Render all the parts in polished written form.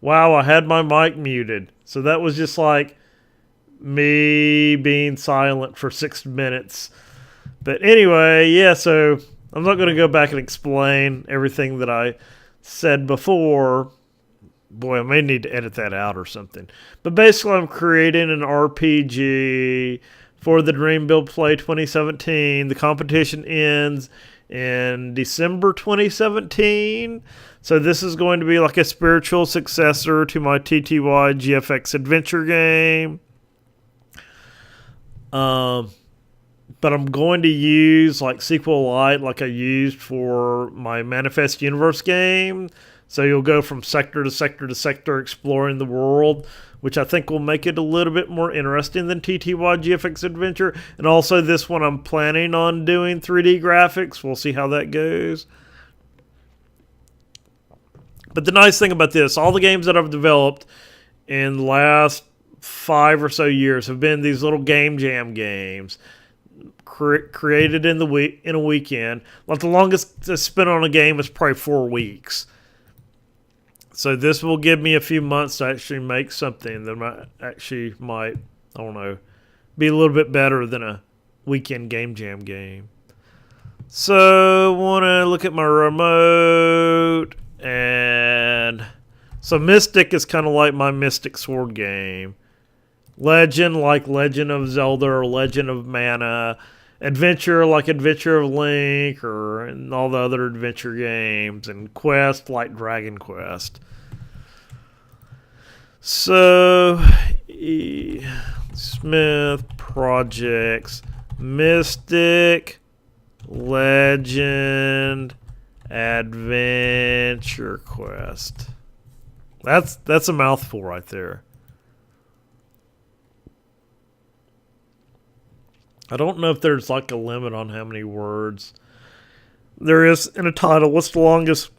Wow, I had my mic muted. So that was just like me being silent for 6 minutes. But anyway, yeah, so I'm not going to go back and explain everything that I said before. Boy, I may need to edit that out or something. But basically, I'm creating an RPG for the Dream Build Play 2017. The competition ends in December 2017. So this is going to be like a spiritual successor to my TTY GFX adventure game. But I'm going to use like SQLite like I used for my Manifest Universe game. So you'll go from sector to sector to sector exploring the world, which I think will make it a little bit more interesting than TTY GFX Adventure. And also this one I'm planning on doing 3D graphics. We'll see how that goes. But the nice thing about this, all the games that I've developed in the last 5 or so years have been these little game jam games created in a weekend. Like the longest I spent on a game is probably 4 weeks. So this will give me a few months to actually make something that might, I don't know, be a little bit better than a weekend game jam game. So want to look at my remote, and so Mystic is kind of like my Mystic Sword game. Legend like Legend of Zelda or Legend of Mana. Adventure like Adventure of Link and all the other adventure games. And Quest like Dragon Quest. So, Smith Projects, Mystic, Legend, Adventure Quest. That's a mouthful right there. I don't know if there's like a limit on how many words there is in a title. What's the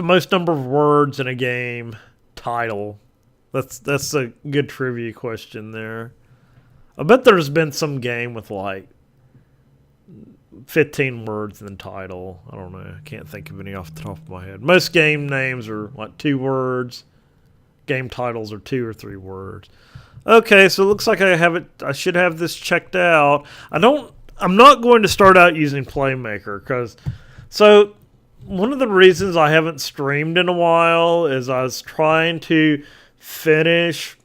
most number of words in a game title? That's a good trivia question there. I bet there's been some game with like 15 words in the title. I don't know. I can't think of any off the top of my head. Most game names are like 2 words. Game titles are 2 or 3 words. Okay, so it looks like I should have this checked out. I'm not going to start out using Playmaker so one of the reasons I haven't streamed in a while is I was trying to finish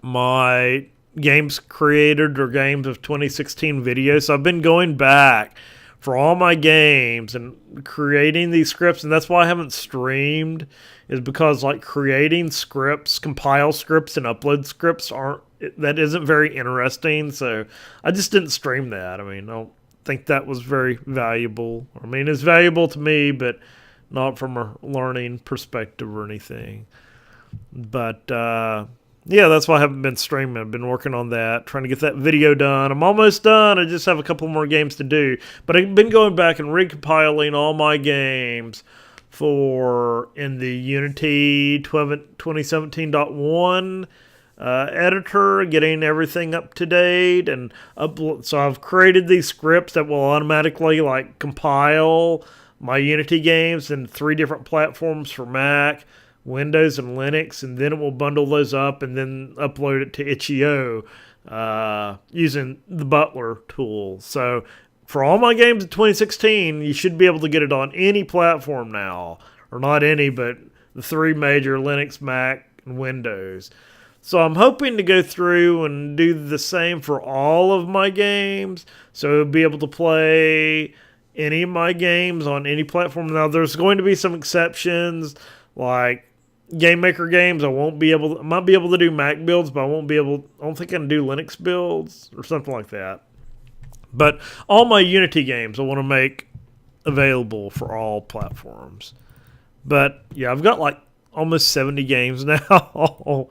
my games created or games of 2016 videos. So I've been going back for all my games and creating these scripts, and that's why I haven't streamed, is because like creating scripts, compile scripts and upload scripts isn't very interesting. So I just didn't stream that. I mean, I don't think that was very valuable. I mean, it's valuable to me, but not from a learning perspective or anything. But yeah, that's why I haven't been streaming. I've been working on that, trying to get that video done. I'm almost done. I just have a couple more games to do. But I've been going back and recompiling all my games in the Unity 2017.1 editor, getting everything up to date and upload. So I've created these scripts that will automatically like compile my Unity games in 3 different platforms for Mac, Windows, and Linux, and then it will bundle those up and then upload it to itch.io using the Butler tool. So for all my games in 2016, you should be able to get it on any platform now. Or not any, but the 3 major: Linux, Mac, and Windows. So I'm hoping to go through and do the same for all of my games. So be able to play any of my games on any platform. Now there's going to be some exceptions, like Game Maker games. I might be able to do Mac builds, but I don't think I can do Linux builds or something like that. But all my Unity games I want to make available for all platforms. But yeah, I've got like almost 70 games now.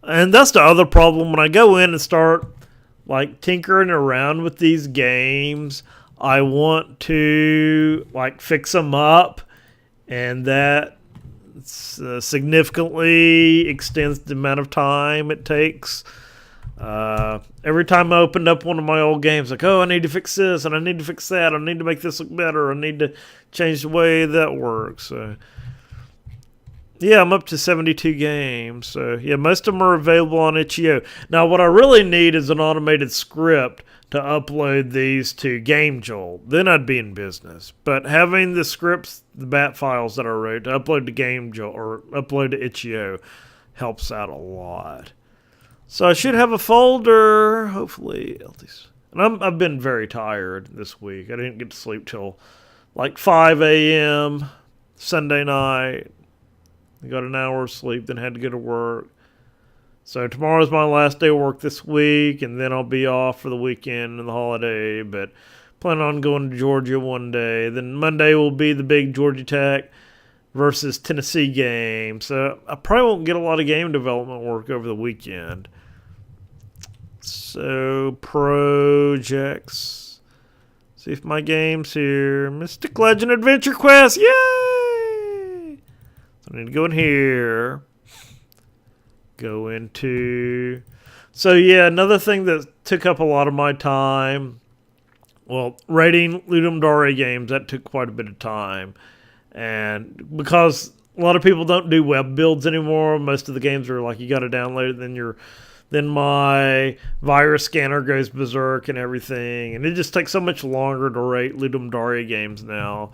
And that's the other problem. When I go in and start like tinkering around with these games, I want to like fix them up, and that significantly extends the amount of time it takes. Every time I opened up one of my old games, like, oh, I need to fix this, and I need to fix that, I need to make this look better, I need to change the way that works. Yeah, I'm up to 72 games. So, yeah, most of them are available on itch.io. Now, what I really need is an automated script to upload these to GameJolt. Then I'd be in business. But having the scripts, the bat files that I wrote to upload to GameJolt or upload to itch.io helps out a lot. So I should have a folder, hopefully. And I've been very tired this week. I didn't get to sleep till like 5 a.m. Sunday night. I got an hour of sleep, then had to go to work. So tomorrow's my last day of work this week, and then I'll be off for the weekend and the holiday. But plan on going to Georgia one day. Then Monday will be the big Georgia Tech versus Tennessee game. So I probably won't get a lot of game development work over the weekend. So projects. See if my game's here. Mystic Legend Adventure Quest. Yay! So I need to go in here. Go into... So yeah, another thing that took up a lot of my time. Well, rating Ludum Dare games, that took quite a bit of time. And because a lot of people don't do web builds anymore, most of the games are like you got to download it, then my virus scanner goes berserk and everything, and it just takes so much longer to rate Ludum Dare games now.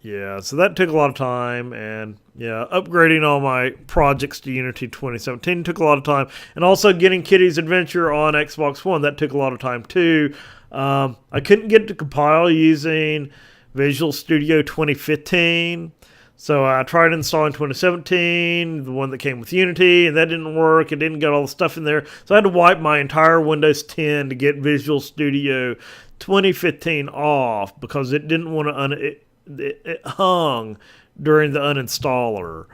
Yeah, so that took a lot of time, and yeah, upgrading all my projects to Unity 2017 took a lot of time, and also getting Kitty's Adventure on Xbox One, that took a lot of time too. I couldn't get it to compile using Visual Studio 2015. So I tried installing 2017, the one that came with Unity, and that didn't work. It didn't get all the stuff in there. So I had to wipe my entire Windows 10 to get Visual Studio 2015 off because it didn't want to it hung during the uninstaller.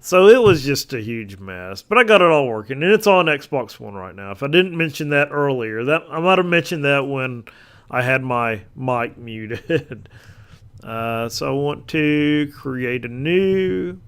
So it was just a huge mess. But I got it all working, and it's on Xbox One right now. If I didn't mention that earlier, that I might have mentioned that when I had my mic muted. So I want to create a new.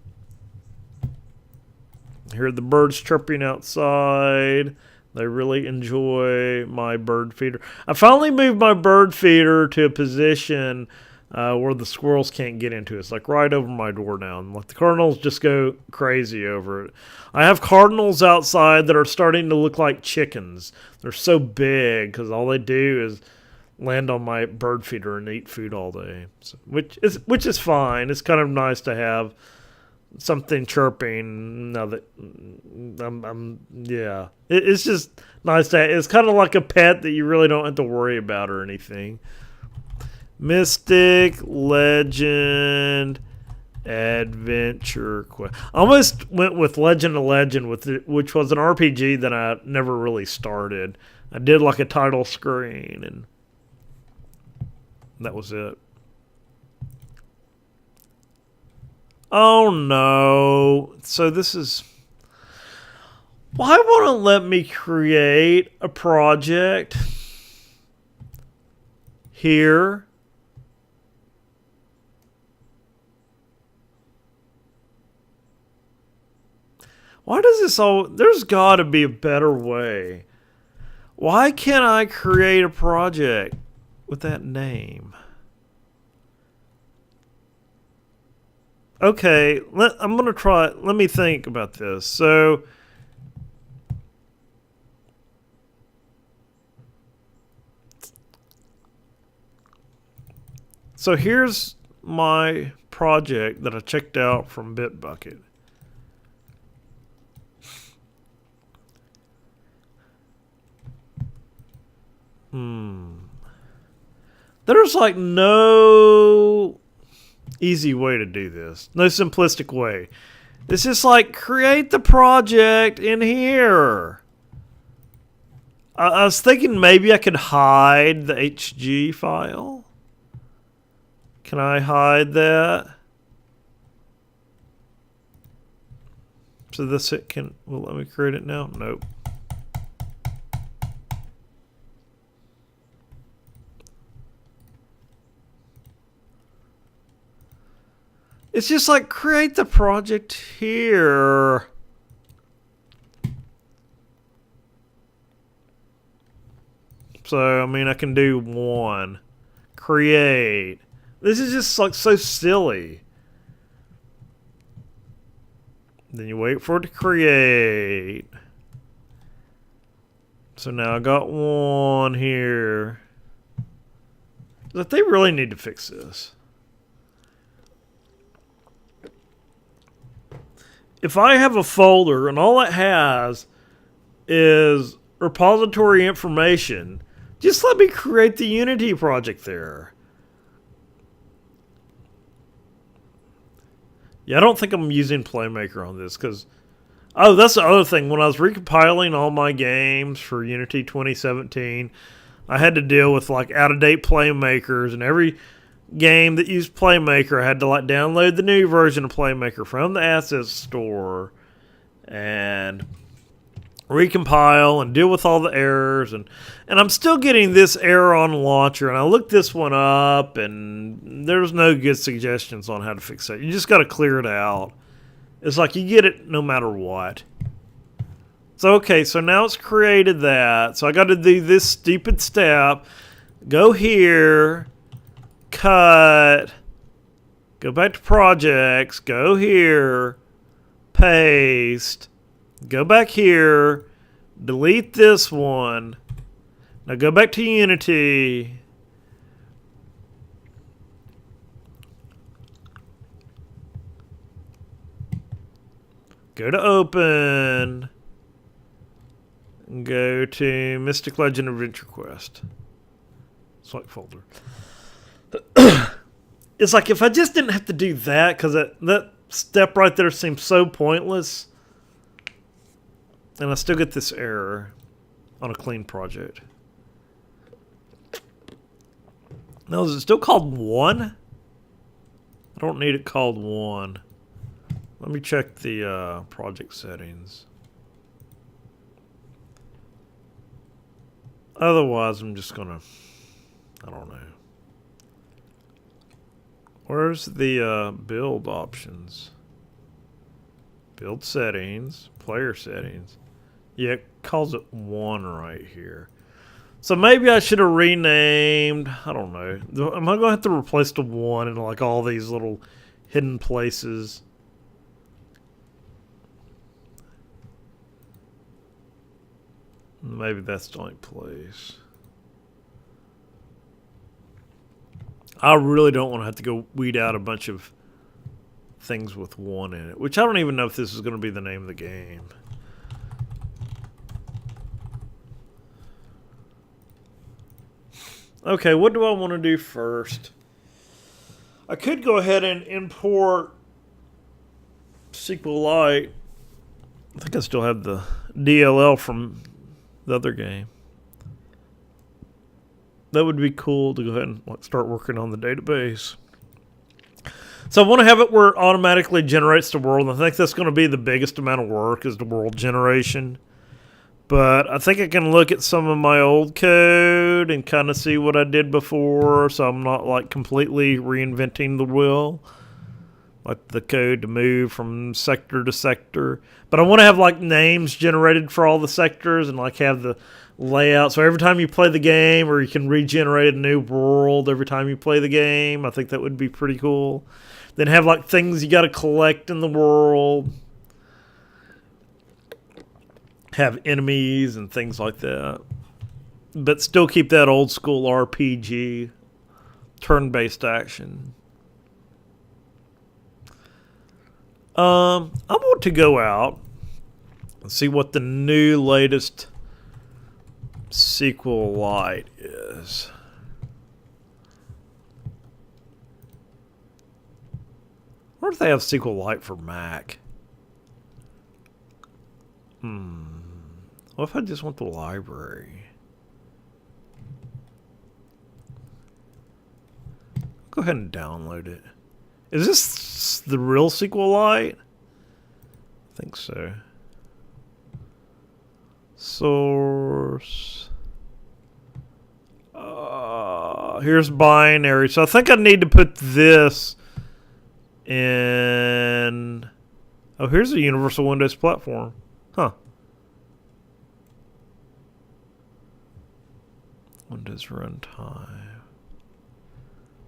Hear the birds chirping outside. They really enjoy my bird feeder. I finally moved my bird feeder to a position where the squirrels can't get into it. It's like right over my door now. And like the cardinals just go crazy over it. I have cardinals outside that are starting to look like chickens. They're so big because all they do is land on my bird feeder and eat food all day, so, which is fine. It's kind of nice to have something chirping. Now that yeah, it's just nice to. It's kind of like a pet that you really don't have to worry about or anything. Mystic Legend Adventure Quest. I almost went with Legend of Legend, which was an RPG that I never really started. I did like a title screen and that was it. Oh no. So this is... Why won't it let me create a project here? Why does this all... There's got to be a better way. Why can't I create a project with that name? Okay, I'm going to try... Let me think about this. So here's my project that I checked out from Bitbucket. There's like no easy way to do this. No simplistic way. It's just like create the project in here. I was thinking maybe I could hide the HG file. Can I hide that? So this it can... Well, let me create it now. Nope. It's just like create the project here. So, I mean, I can do one. Create. This is just like so silly. Then you wait for it to create. So now I got one here. But they really need to fix this. If I have a folder and all it has is repository information, just let me create the Unity project there. Yeah, I don't think I'm using Playmaker on this because... Oh, that's the other thing. When I was recompiling all my games for Unity 2017, I had to deal with like out-of-date Playmakers, and every game that used Playmaker, I had to like download the new version of Playmaker from the Assets Store and recompile and deal with all the errors, and I'm still getting this error on launcher, and I looked this one up and there's no good suggestions on how to fix it. You just got to clear it out. It's like you get it no matter what. So okay, so now it's created that, so I got to do this stupid step. Go here, cut, go back to projects, go here, paste, go back here, delete this one. Now go back to Unity. Go to open. Go to Mystic Legend Adventure Quest. Select folder. It's like if I just didn't have to do that, because that step right there seems so pointless. And I still get this error on a clean project. Now, is it still called 1? I don't need it called 1. Let me check the project settings. Otherwise, I'm just gonna... I don't know. Where's the build options? Build settings, player settings. Yeah, it calls it 1 right here. So maybe I should have renamed, I don't know. Am I going to have to replace the 1 in like all these little hidden places? Maybe that's the only place. I really don't want to have to go weed out a bunch of things with 1 in it, which I don't even know if this is going to be the name of the game. Okay, what do I want to do first? I could go ahead and import SQLite. I think I still have the DLL from the other game. That would be cool to go ahead and start working on the database. So I want to have it where it automatically generates the world. I think that's going to be the biggest amount of work is the world generation. But I think I can look at some of my old code and kind of see what I did before, so I'm not like completely reinventing the wheel. Like the code to move from sector to sector. But I want to have like names generated for all the sectors and like have the layout. So every time you play the game, or you can regenerate a new world every time you play the game. I think that would be pretty cool. Then have like things you got to collect in the world. Have enemies and things like that. But still keep that old school RPG, turn-based action. I want to go out and see what the new latest SQLite is. I wonder if they have SQLite for Mac. What if I just want the library? Go ahead and download it. Is this the real SQLite? I think so. Source. Here's binary. So I think I need to put this in... Oh, here's a Universal Windows platform. Huh. Windows runtime.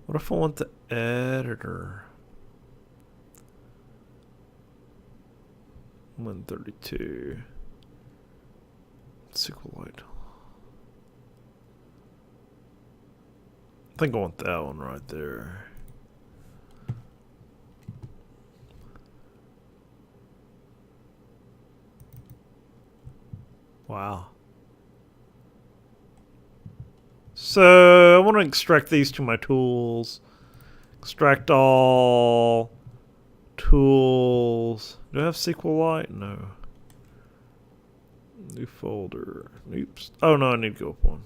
What if I want the editor? 132. SQLite. I think I want that one right there. Wow. So I want to extract these to my tools. Extract all tools. Do I have SQLite? No. New folder. Oops. Oh no, I need to go up one.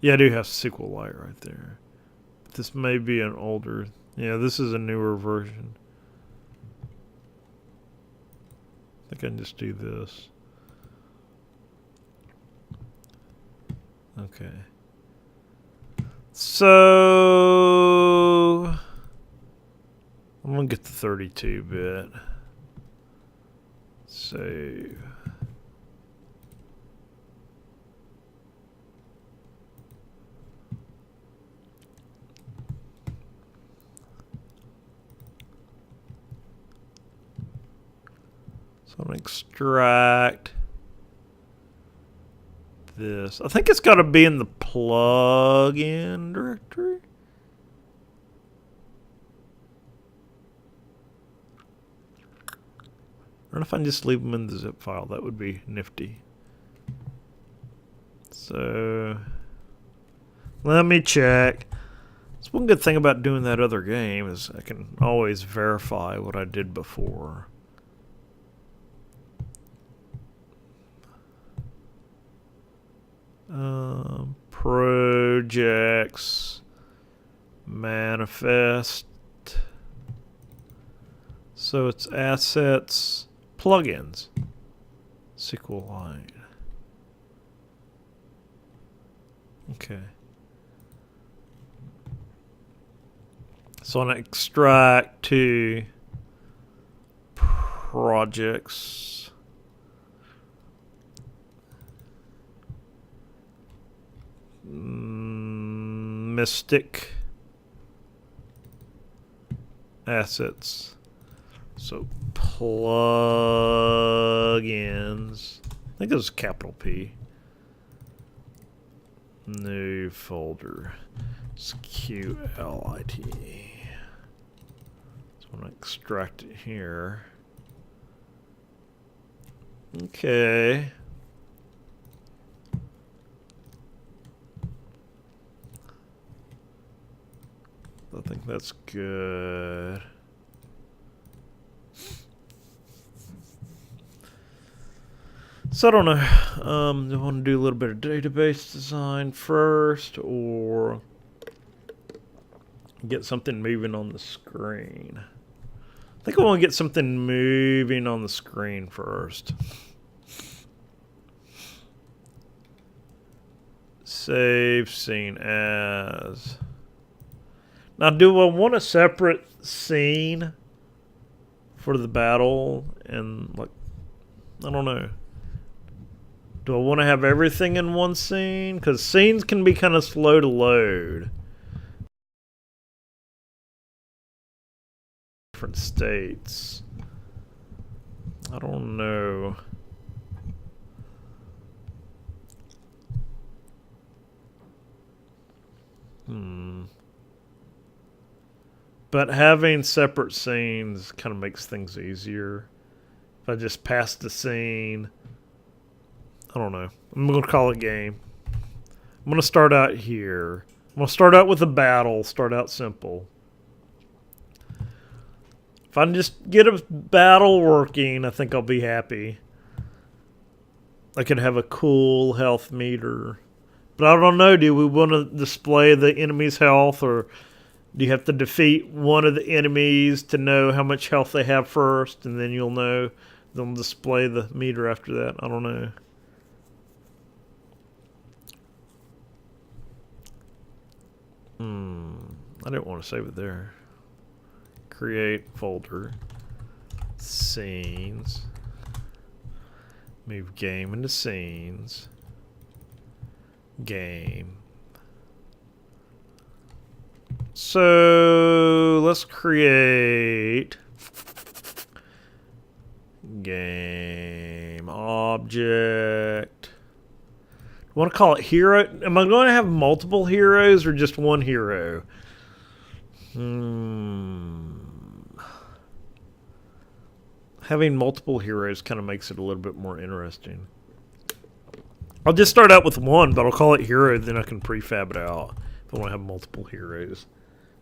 Yeah, I do have SQLite right there. This may be an older. Yeah, this is a newer version. I think I can just do this. Okay. So I'm gonna get the 32-bit. Save. So I'm gonna extract this. I think it's got to be in the plugin directory. Or if I can just leave them in the zip file, that would be nifty. So let me check. That's one good thing about doing that other game is I can always verify what I did before. Projects, manifest. So it's assets, plugins, SQLite. Okay. So I'm going to extract to projects. Mystic assets. So plugins. I think it was capital P. New folder. It's QLIT. So I'm going to extract it here. Okay. I think that's good. So I don't know. Do I want to do a little bit of database design first, or get something moving on the screen? I think I want to get something moving on the screen first. Save scene as. Now, do I want a separate scene for the battle? And, like, I don't know. Do I want to have everything in one scene? Because scenes can be kind of slow to load. Different states. I don't know. But having separate scenes kind of makes things easier. If I just pass the scene, I don't know. I'm going to call it game. I'm going to start out here. I'm going to start out with a battle, start out simple. If I can just get a battle working, I think I'll be happy. I could have a cool health meter. But I don't know, do we want to display the enemy's health, or do you have to defeat one of the enemies to know how much health they have first, and then you'll know they'll display the meter after that? I don't know. I didn't want to save it there. Create folder. Scenes. Move game into scenes. Game. So let's create Game object. I want to call it hero. Am I going to have multiple heroes or just one hero? Having multiple heroes kind of makes it a little bit more interesting. I'll just start out with one, but I'll call it hero, then I can prefab it out if I want to have multiple heroes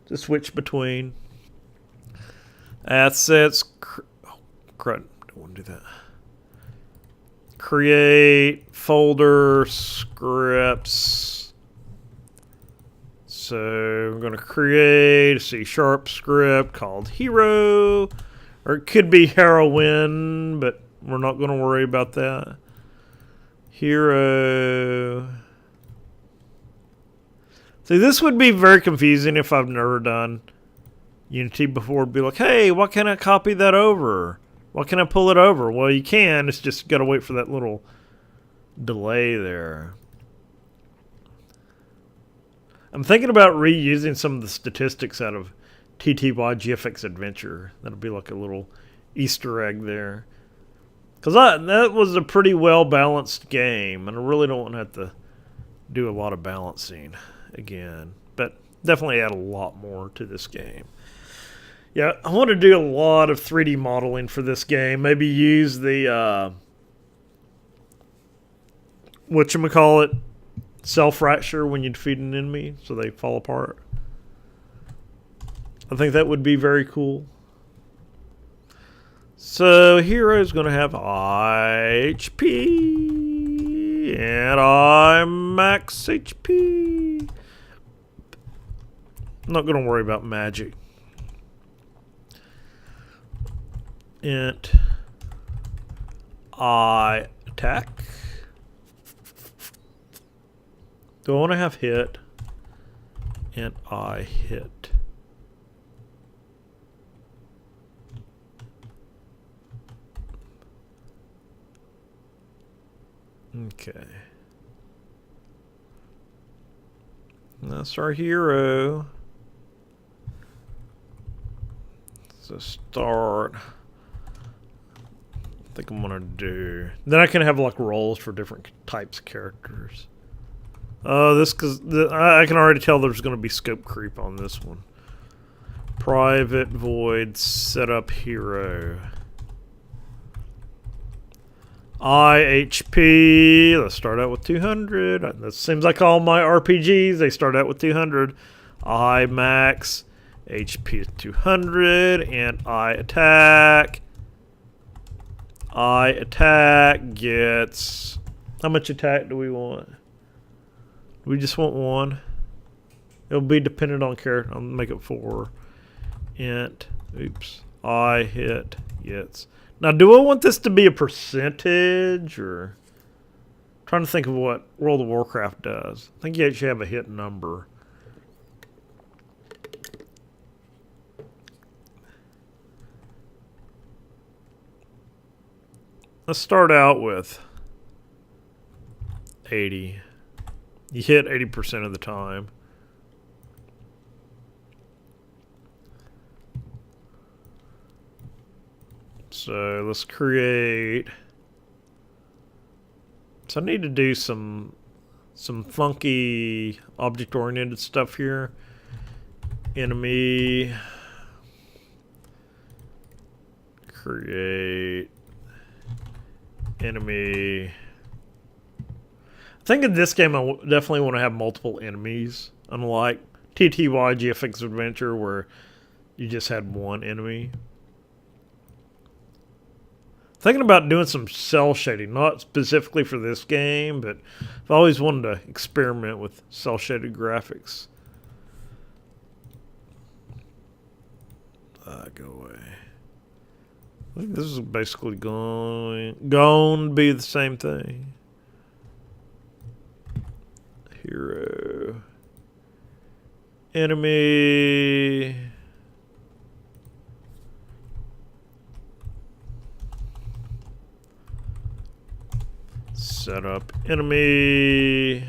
to switch between. Assets. Oh, crud. Don't want to do that. Create folder scripts. So we're going to create a C# script called hero. Or it could be heroine, but we're not going to worry about that. Hero. See, this would be very confusing if I've never done Unity before. It'd be like, hey, why can't I copy that over? Why can't I pull it over? Well, you can. It's just got to wait for that little delay there. I'm thinking about reusing some of the statistics out of TTY GFX Adventure. That'll be like a little Easter egg there. Because that was a pretty well-balanced game, and I really don't want to have to do a lot of balancing again. But definitely add a lot more to this game. Yeah, I want to do a lot of 3D modeling for this game. Maybe use the, whatchamacallit, cell fracture when you defeat an enemy so they fall apart. I think that would be very cool. So hero's going to have HP and I'm max HP. I'm not going to worry about magic. Int I attack. Do I want to have hit? Int I hit. Okay. That's our hero. So start. I think I'm gonna do. Then I can have like roles for different types of characters. This because I can already tell there's gonna be scope creep on this one. Private void setup hero. IHP. Let's start out with 200. That seems like all my RPGs. They start out with 200. I max. HP is 200. And I attack. I attack gets. How much attack do we want? We just want one. It'll be dependent on character. I'll make it 4. Int. Oops. I hit gets. Now, do I want this to be a percentage, or I'm trying to think of what World of Warcraft does? I think you actually have a hit number. Let's start out with 80. You hit 80% of the time. So let's create. So I need to do some funky object-oriented stuff here. Enemy. Create. Enemy. I think in this game I definitely want to have multiple enemies, unlike TTY GFX Adventure where you just had one enemy. Thinking about doing some cell shading, not specifically for this game, but I've always wanted to experiment with cell shaded graphics. Go away. I think this is basically going to be the same thing. Hero. Enemy. Set up enemy.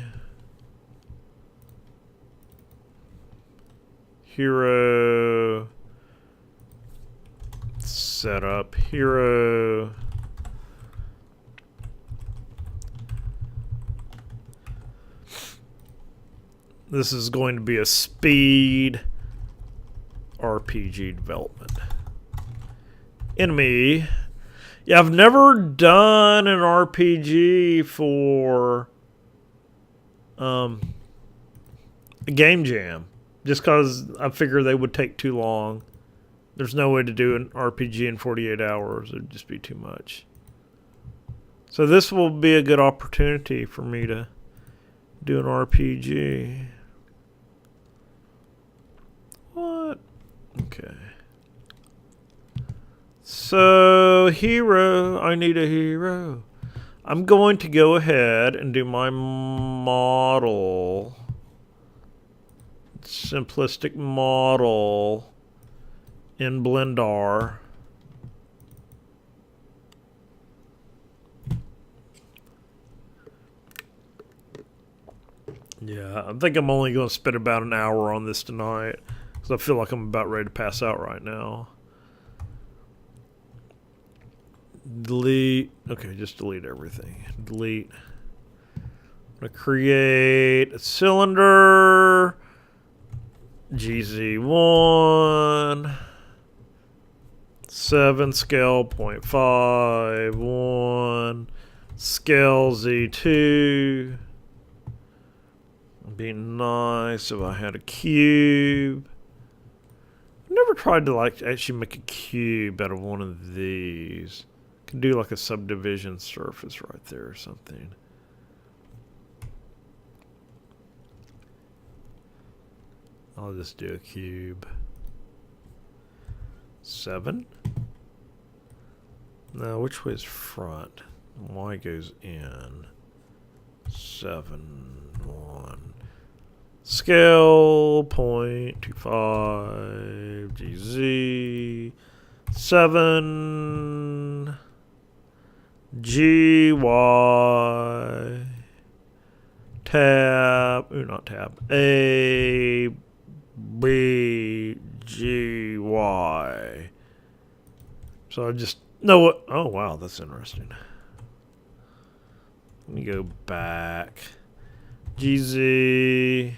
Hero. Set up hero. This is going to be a speed RPG development. Enemy. Yeah, I've never done an RPG for a game jam. Just because I figure they would take too long. There's no way to do an RPG in 48 hours. It would just be too much. So this will be a good opportunity for me to do an RPG. What? Okay. So, hero. I need a hero. I'm going to go ahead and do my model. Simplistic model in Blender. Yeah, I think I'm only going to spend about an hour on this tonight because I feel like I'm about ready to pass out right now. Delete. Okay, just delete everything. Delete. I'm going to create a cylinder. GZ1. 7 scale 0.5. 1. Scale Z2. It'd be nice if I had a cube. I've never tried to like actually make a cube out of one of these. Could do like a subdivision surface right there or something. I'll just do a cube. 7. Now, which way is front? Y goes in. 7, 1. Scale 0.25 GZ 7 GY tab, not tab, A B G Y. So I just know what. Oh wow, that's interesting. Let me go back. GZ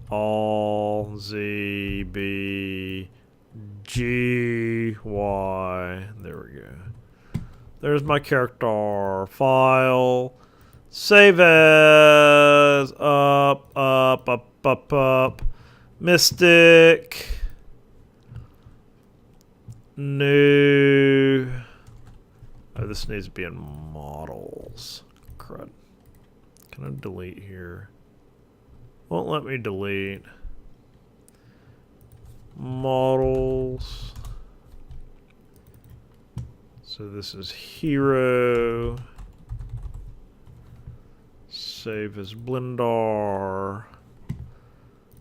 all Z B G Y. There we go. There's my character file. Save as up. Mystic. New. Oh, this needs to be in models. Crud. Can I delete here? Won't let me delete. Models. So this is hero. Save as Blender.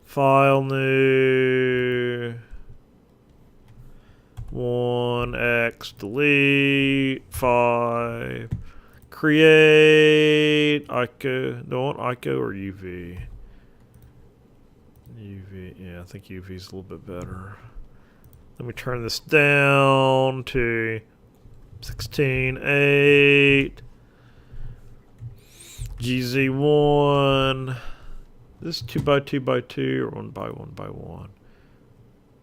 File new. 1x delete 5. Create ICO. Do I want ICO or UV? UV, yeah, I think UV is a little bit better. Let me turn this down to 16.8. GZ1. This is 2x2x2 or 1x1x1.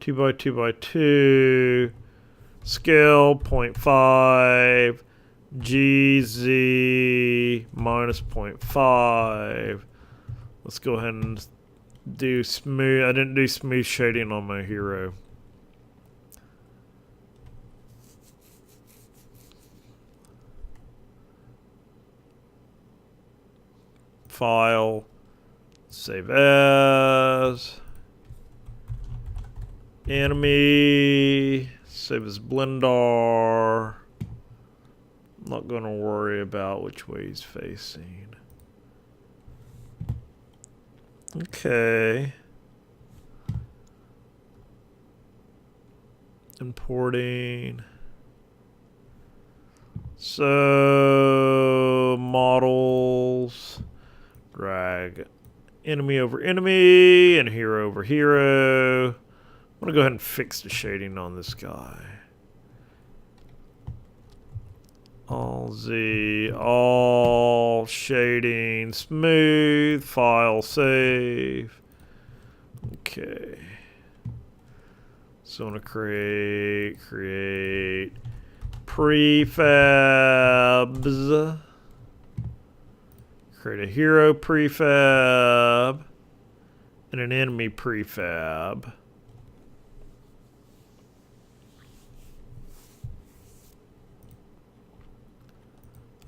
2x2x2. Scale 0.5. GZ minus 0.5. Let's go ahead and do smooth. I didn't do smooth shading on my hero. File. Save as. Enemy. Save as Blender. I'm not going to worry about which way he's facing. Okay. Importing. So, models. Drag enemy over enemy and hero over hero. I'm going to go ahead and fix the shading on this guy. All Z, all shading, smooth, file save. Okay. So I'm gonna create prefabs. Create a hero prefab and an enemy prefab.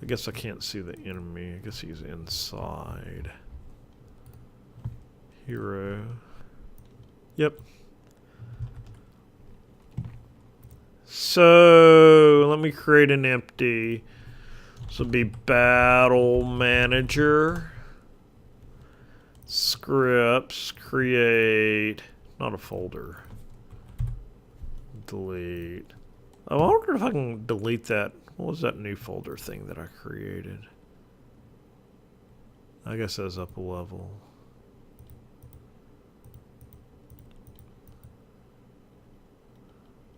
I guess I can't see the enemy. I guess he's inside. Hero. Yep. So let me create an empty. This will be battle manager. Scripts, create, not a folder. Delete. I wonder if I can delete that. What was that new folder thing that I created? I guess that's up a level.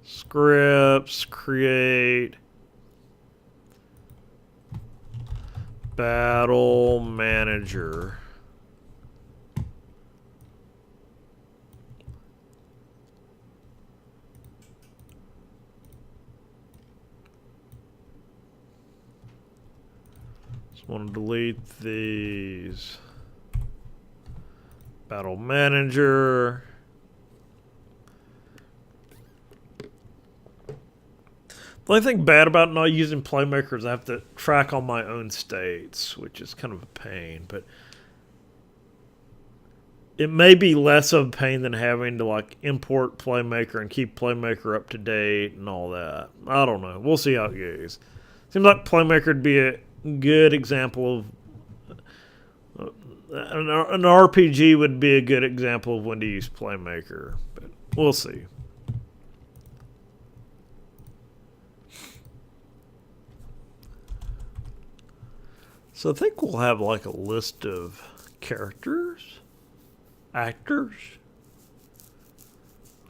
Scripts, create, battle manager. Just want to delete these. Battle manager. The only thing bad about not using Playmaker is I have to track all my own states, which is kind of a pain, but it may be less of a pain than having to like import Playmaker and keep Playmaker up to date and all that. I don't know. We'll see how it goes. Seems like Playmaker would be a good example of an RPG would be a good example of when to use Playmaker, but we'll see. So I think we'll have like a list of characters, actors.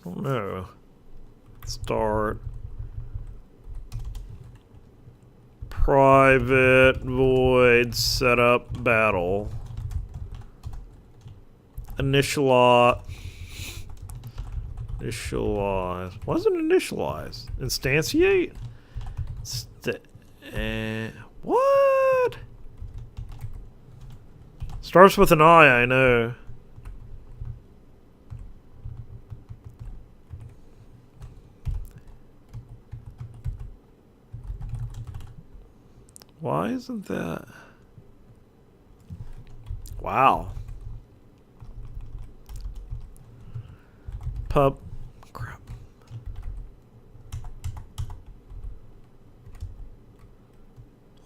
I don't know. Start. Private void setup battle. Initialize. What is it initialize? Instantiate? What? Starts with an I know. Why isn't that? Wow. Crap.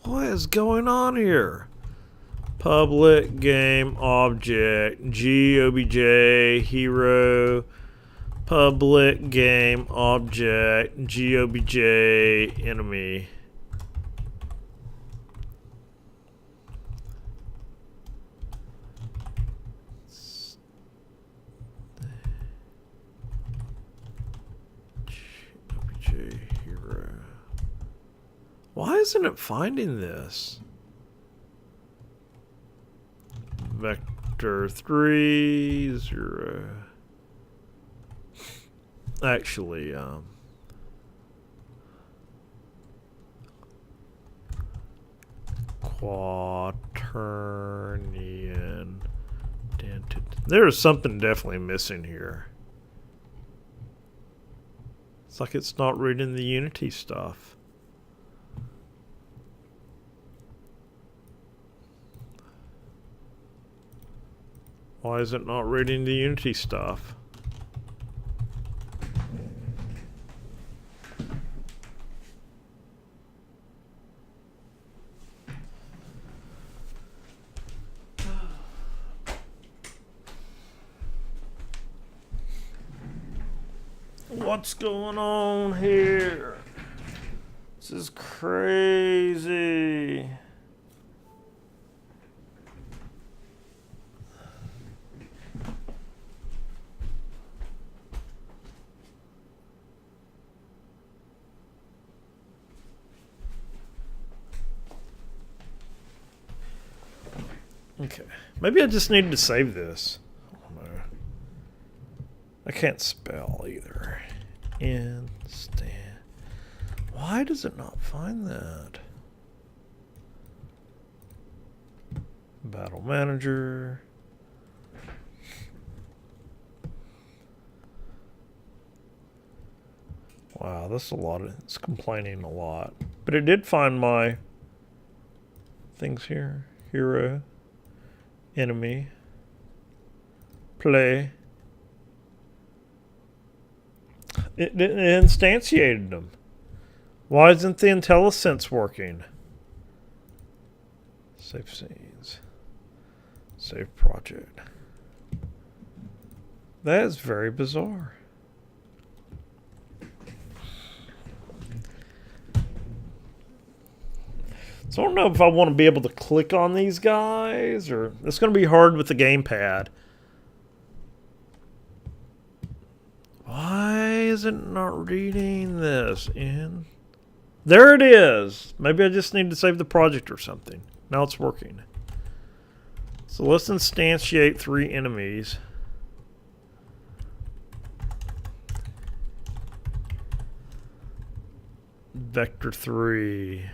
What is going on here? Public game object GOBJ hero. Public game object GOBJ enemy. Hero. Why isn't it finding this? Vector 3 0. Actually, quaternion dented. There's something definitely missing here. It's like it's not reading the Unity stuff. Why is it not reading the Unity stuff? What's going on here? This is crazy. Okay. Maybe I just need to save this. I don't know. I can't spell either. Instant. Why does it not find that? Battle Manager. Wow, that's a lot. It's complaining a lot. But it did find my things here. Hero. Enemy. Play. It instantiated them. Why isn't the IntelliSense working? Save scenes. Save project. That is very bizarre. So I don't know if I want to be able to click on these guys, or it's going to be hard with the gamepad. Why is it not reading this in? There it is. Maybe I just need to save the project or something. Now it's working. So let's instantiate 3 enemies. Vector 3.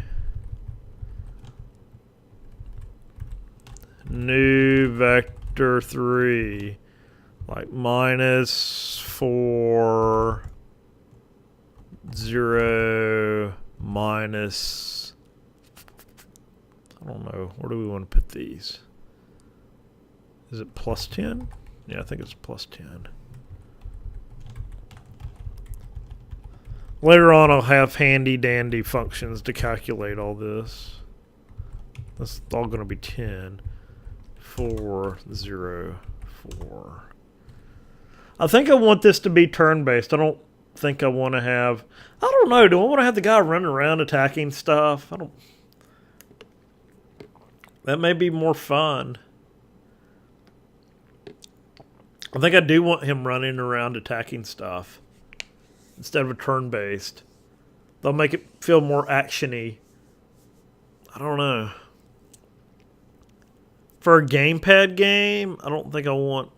New vector 3. Like -4, 0, minus. I don't know. Where do we want to put these? Is it +10? Yeah, I think it's +10. Later on, I'll have handy dandy functions to calculate all this. That's all going to be 10. 4, 0, 4. I think I want this to be turn-based. I don't think I want to have... I don't know. Do I want to have the guy running around attacking stuff? I don't... That may be more fun. I think I do want him running around attacking stuff instead of a turn-based. They'll make it feel more action-y. I don't know. For a gamepad game, I don't think I want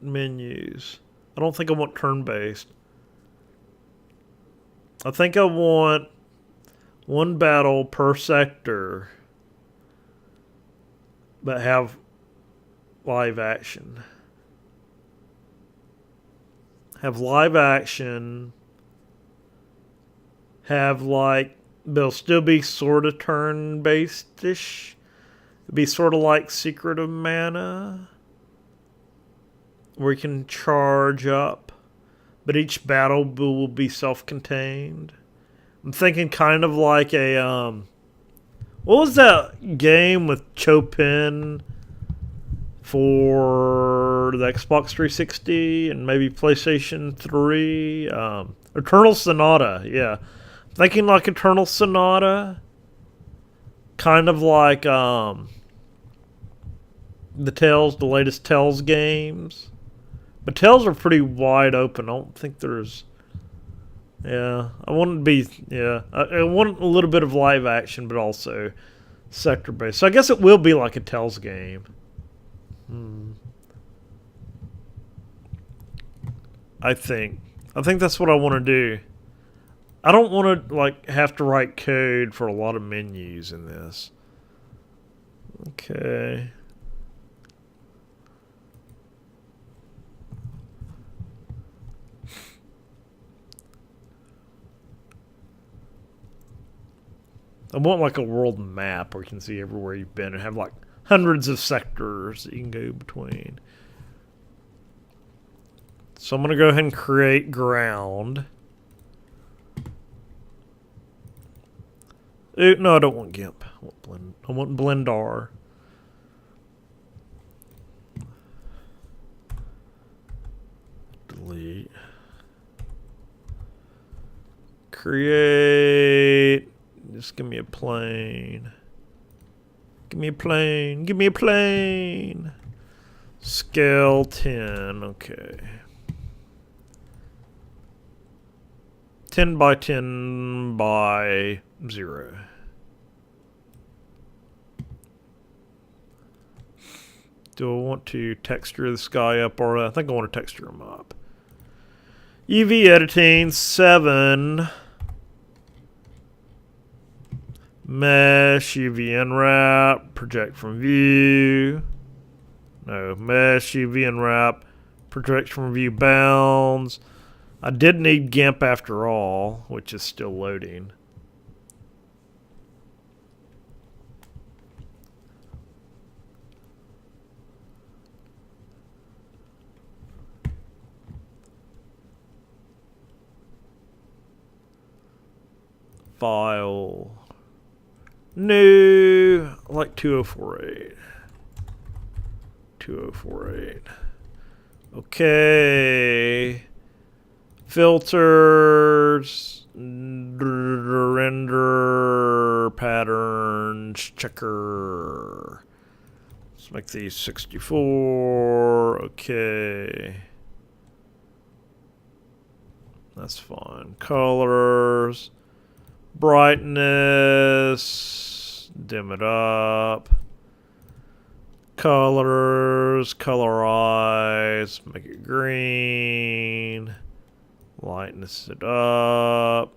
menus. I don't think I want turn-based. I think I want 1 battle per sector, but have live action. Have live action. Have like, they'll still be sort of turn-based-ish. It'd be sort of like Secret of Mana, where you can charge up, but each battle will be self-contained. I'm thinking kind of like a, what was that game with Chopin for the Xbox 360 and maybe PlayStation 3? Eternal Sonata, yeah. Thinking like Eternal Sonata, kind of like the latest Tales games. But Tales are pretty wide open. I don't think there's... Yeah, I want it to be... Yeah, I want a little bit of live action, but also sector-based. So I guess it will be like a Tales game. I think that's what I want to do. I don't want to like have to write code for a lot of menus in this. Okay. I want like a world map where you can see everywhere you've been and have like hundreds of sectors that you can go between. So I'm going to go ahead and create ground. No, I don't want GIMP. I want Blendar. Delete. Create. Just give me a plane. Give me a plane. Give me a plane. Scale 10. Okay. 10 by 10 by 0. Do I want to texture this guy up, or I think I want to texture him up. UV editing 7. Mesh, UV unwrap, project from view. No, mesh, UV unwrap, project from view bounds. I did need GIMP after all, which is still loading. File. New. I like 2048. 2048. Okay. Filters. Render patterns. Checker. Let's make these 64. Okay. That's fine. Colors. Brightness. Dim it up. Colors. Colorize. Make it green. Lightness it up.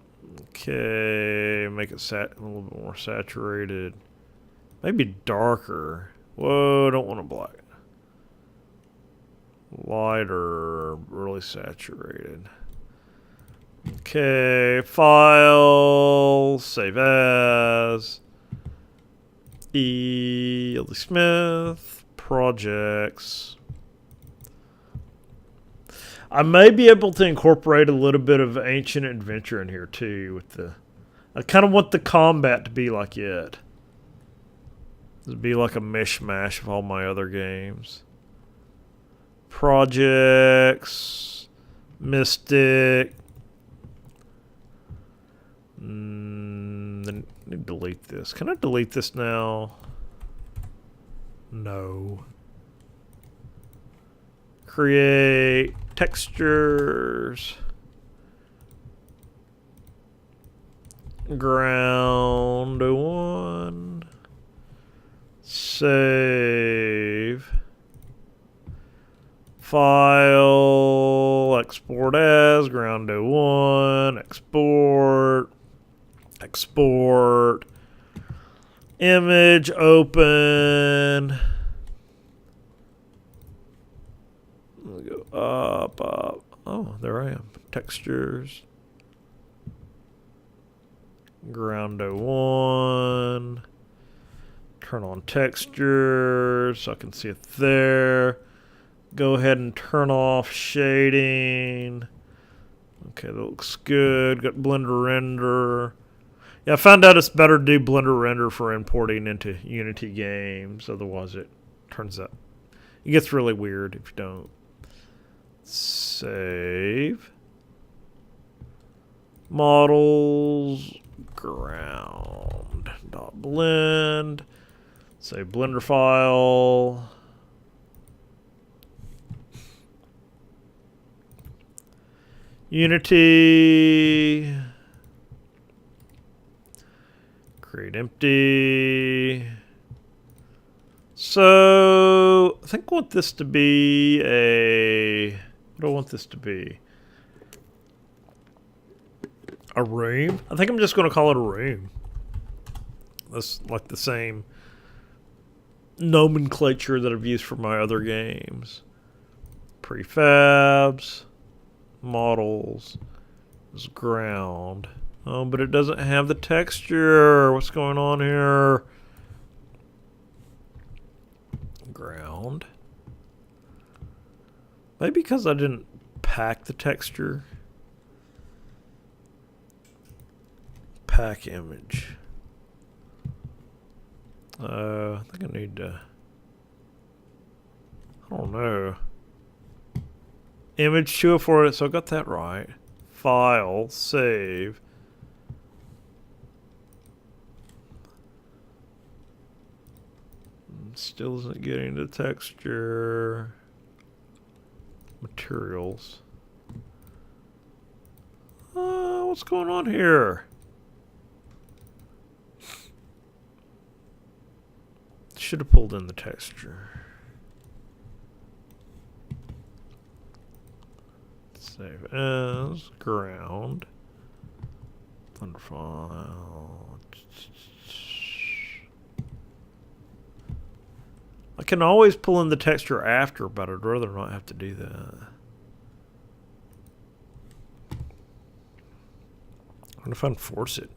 Okay. Make it a little bit more saturated. Maybe darker. Whoa, don't want it black. Lighter. Really saturated. Okay, file, save as, E.L.D. Smith, projects. I may be able to incorporate a little bit of Ancient Adventure in here too. With the, I kind of want the combat to be like it. It'd be like a mishmash of all my other games. Projects, Mystic. Then delete this. Can I delete this now? No. Create textures. Ground 1. Save. File. Export as. Ground 1. Export. Export. Image open. We'll go up, up. Oh, there I am. Textures. Ground 1. Turn on textures so I can see it there. Go ahead and turn off shading. Okay, that looks good. Got Blender render. Yeah, I found out it's better to do Blender render for importing into Unity games. Otherwise, it turns out it gets really weird if you don't. Save. Models. Ground. Dot blend. Save Blender file. Unity. Create empty. So I think I want this to be a, what do I want this to be? A room? I think I'm just going to call it a room. That's like the same nomenclature that I've used for my other games. Prefabs. Models. Is ground. Oh, but it doesn't have the texture. What's going on here? Ground. Maybe because I didn't pack the texture. Pack image. I think I need to, I don't know. Image 204, so I got that right. File, save. Still isn't getting the texture. Materials. What's going on here? Should have pulled in the texture. Save as ground. Thunder file. I can always pull in the texture after, but I'd rather not have to do that. I wonder if I can force it.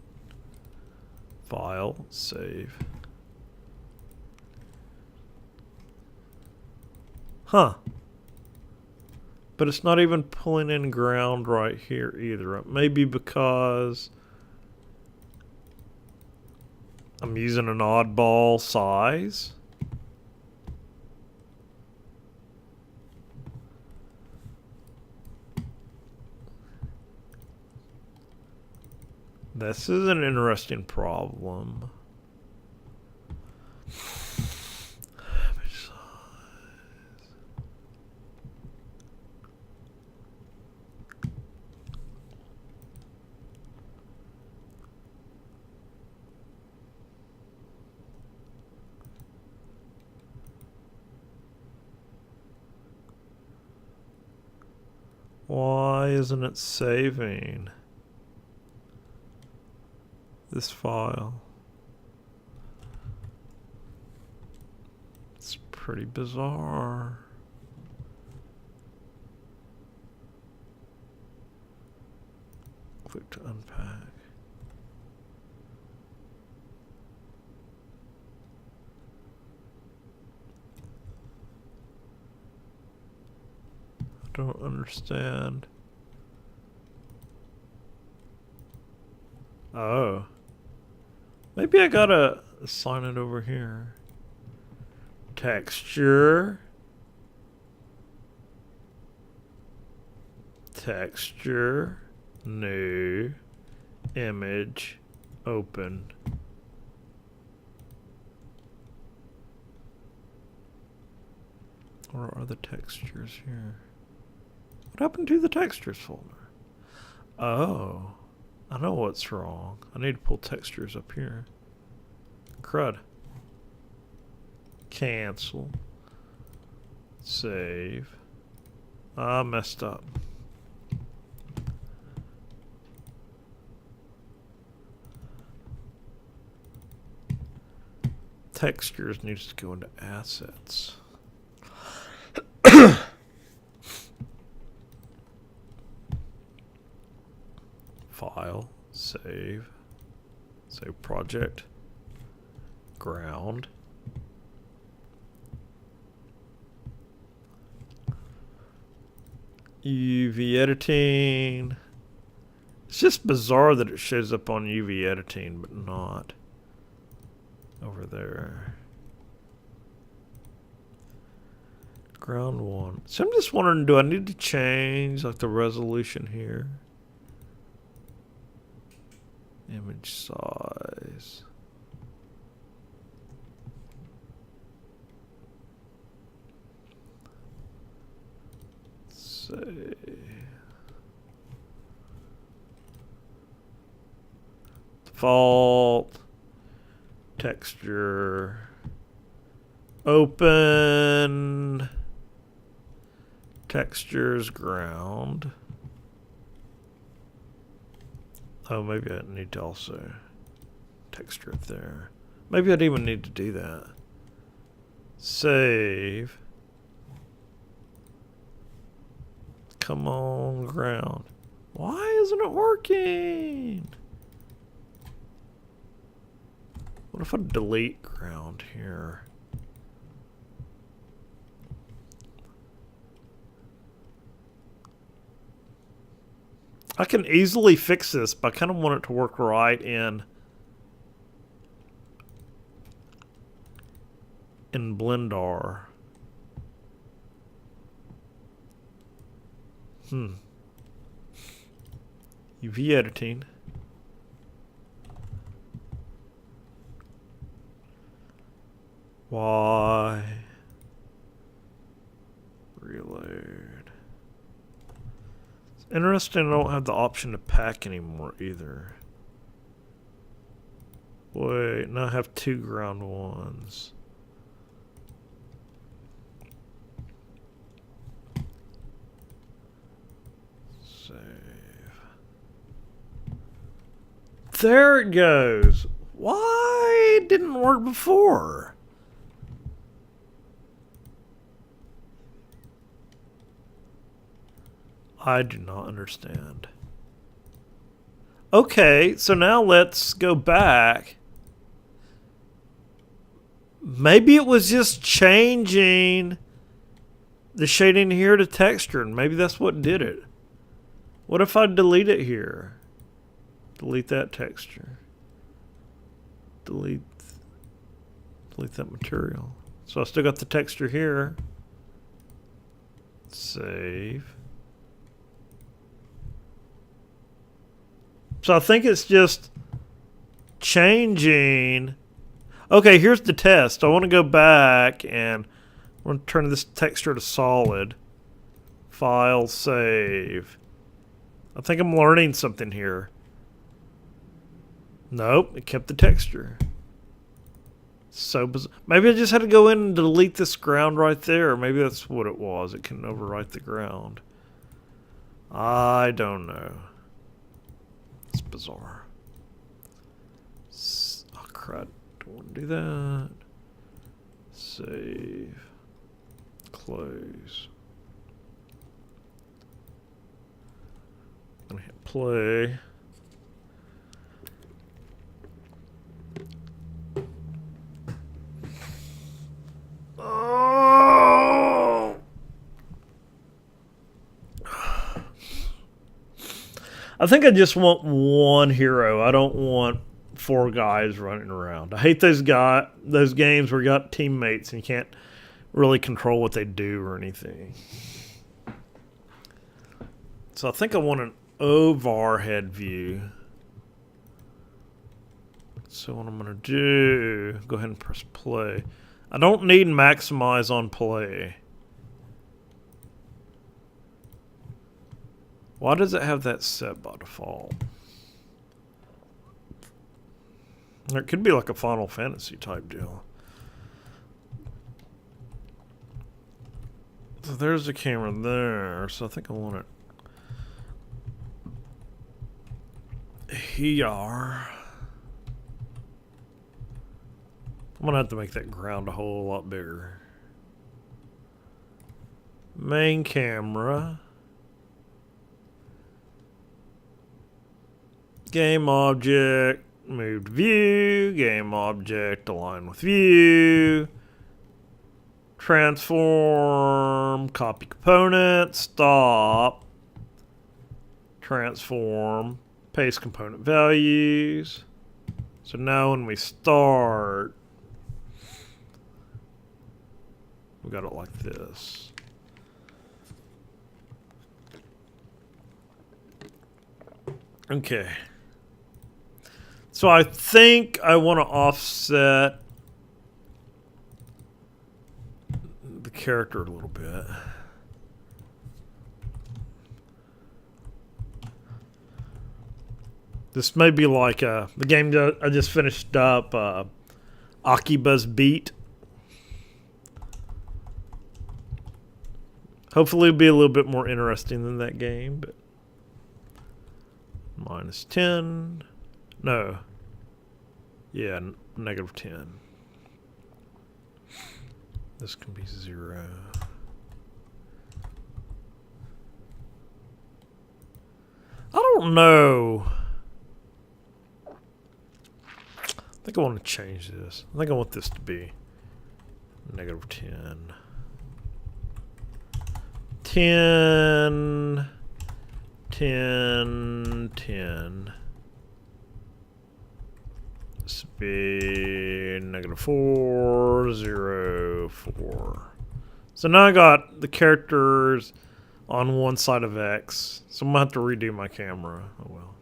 File, save. Huh. But it's not even pulling in ground right here either. Maybe because I'm using an oddball size. This is an interesting problem. Why isn't it saving this file? It's pretty bizarre. Click to unpack. I don't understand. Oh. Maybe I gotta assign it over here. Texture. Texture. New. Image. Open. Where are the textures here? What happened to the textures folder? Oh. I know what's wrong. I need to pull textures up here. Crud. Cancel. Save. I messed up. Textures needs to go into assets. File, save project, ground. UV editing. It's just bizarre that it shows up on UV editing, but not over there. Ground one. So I'm just wondering, do I need to change like the resolution here? Image size. Say. Default. Texture. Open. Textures ground. Oh, maybe I need to also texture it there. Maybe I'd even need to do that. Save. Come on, ground. Why isn't it working? What if I delete ground here? I can easily fix this, but I kind of want it to work right in Blender. UV editing. Why? Reload. It's interesting I don't have the option to pack anymore either. Wait, now I have two ground ones. Save. There it goes. Why it didn't work before? I do not understand. Okay, so now let's go back. Maybe it was just changing the shading here to texture, and maybe that's what did it. What if I delete it here? Delete that texture. Delete that material. So I still got the texture here. Save. So I think it's just changing. Okay, here's the test. I want to go back and I want to turn this texture to solid. File, save. I think I'm learning something here. Nope, it kept the texture. So bizarre. Maybe I just had to go in and delete this ground right there. Maybe that's what it was. It can overwrite the ground. I don't know. It's bizarre. Oh, crud. Don't want to do that. Save. Close. I'm going to hit play. Oh! I think I just want one hero. I don't want 4 guys running around. I hate those games where you got teammates and you can't really control what they do or anything. So I think I want an overhead view. So what I'm going to do, go ahead and press play. I don't need maximize on play. Why does it have that set by default? It could be like a Final Fantasy type deal. So there's the camera there. So I think I want it here. I'm going to have to make that ground a whole lot bigger. Main camera. Game object, moved view, game object, align with view, transform, copy component, stop, transform, paste component values. So now when we start, we got it like this. Okay. So I think I want to offset the character a little bit. This may be like the game that I just finished up, Akiba's Beat. Hopefully it'll be a little bit more interesting than that game, but -10. No. Yeah, -10. This can be 0. I don't know. I think I want to change this. I think I want this to be -10. 10. 10, 10. This would be -4, 0, 4. So now I got the characters on one side of X. So I'm going to have to redo my camera. Oh well.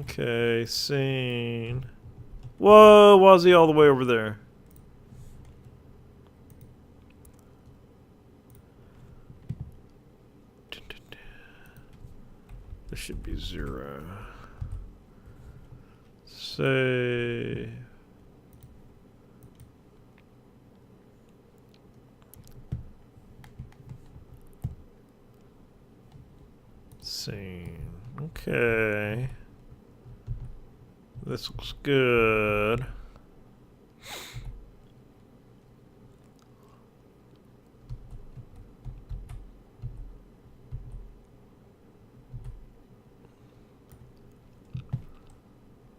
Okay, scene. Whoa, why is he all the way over there? This should be 0. Save. Scene. Okay. This looks good.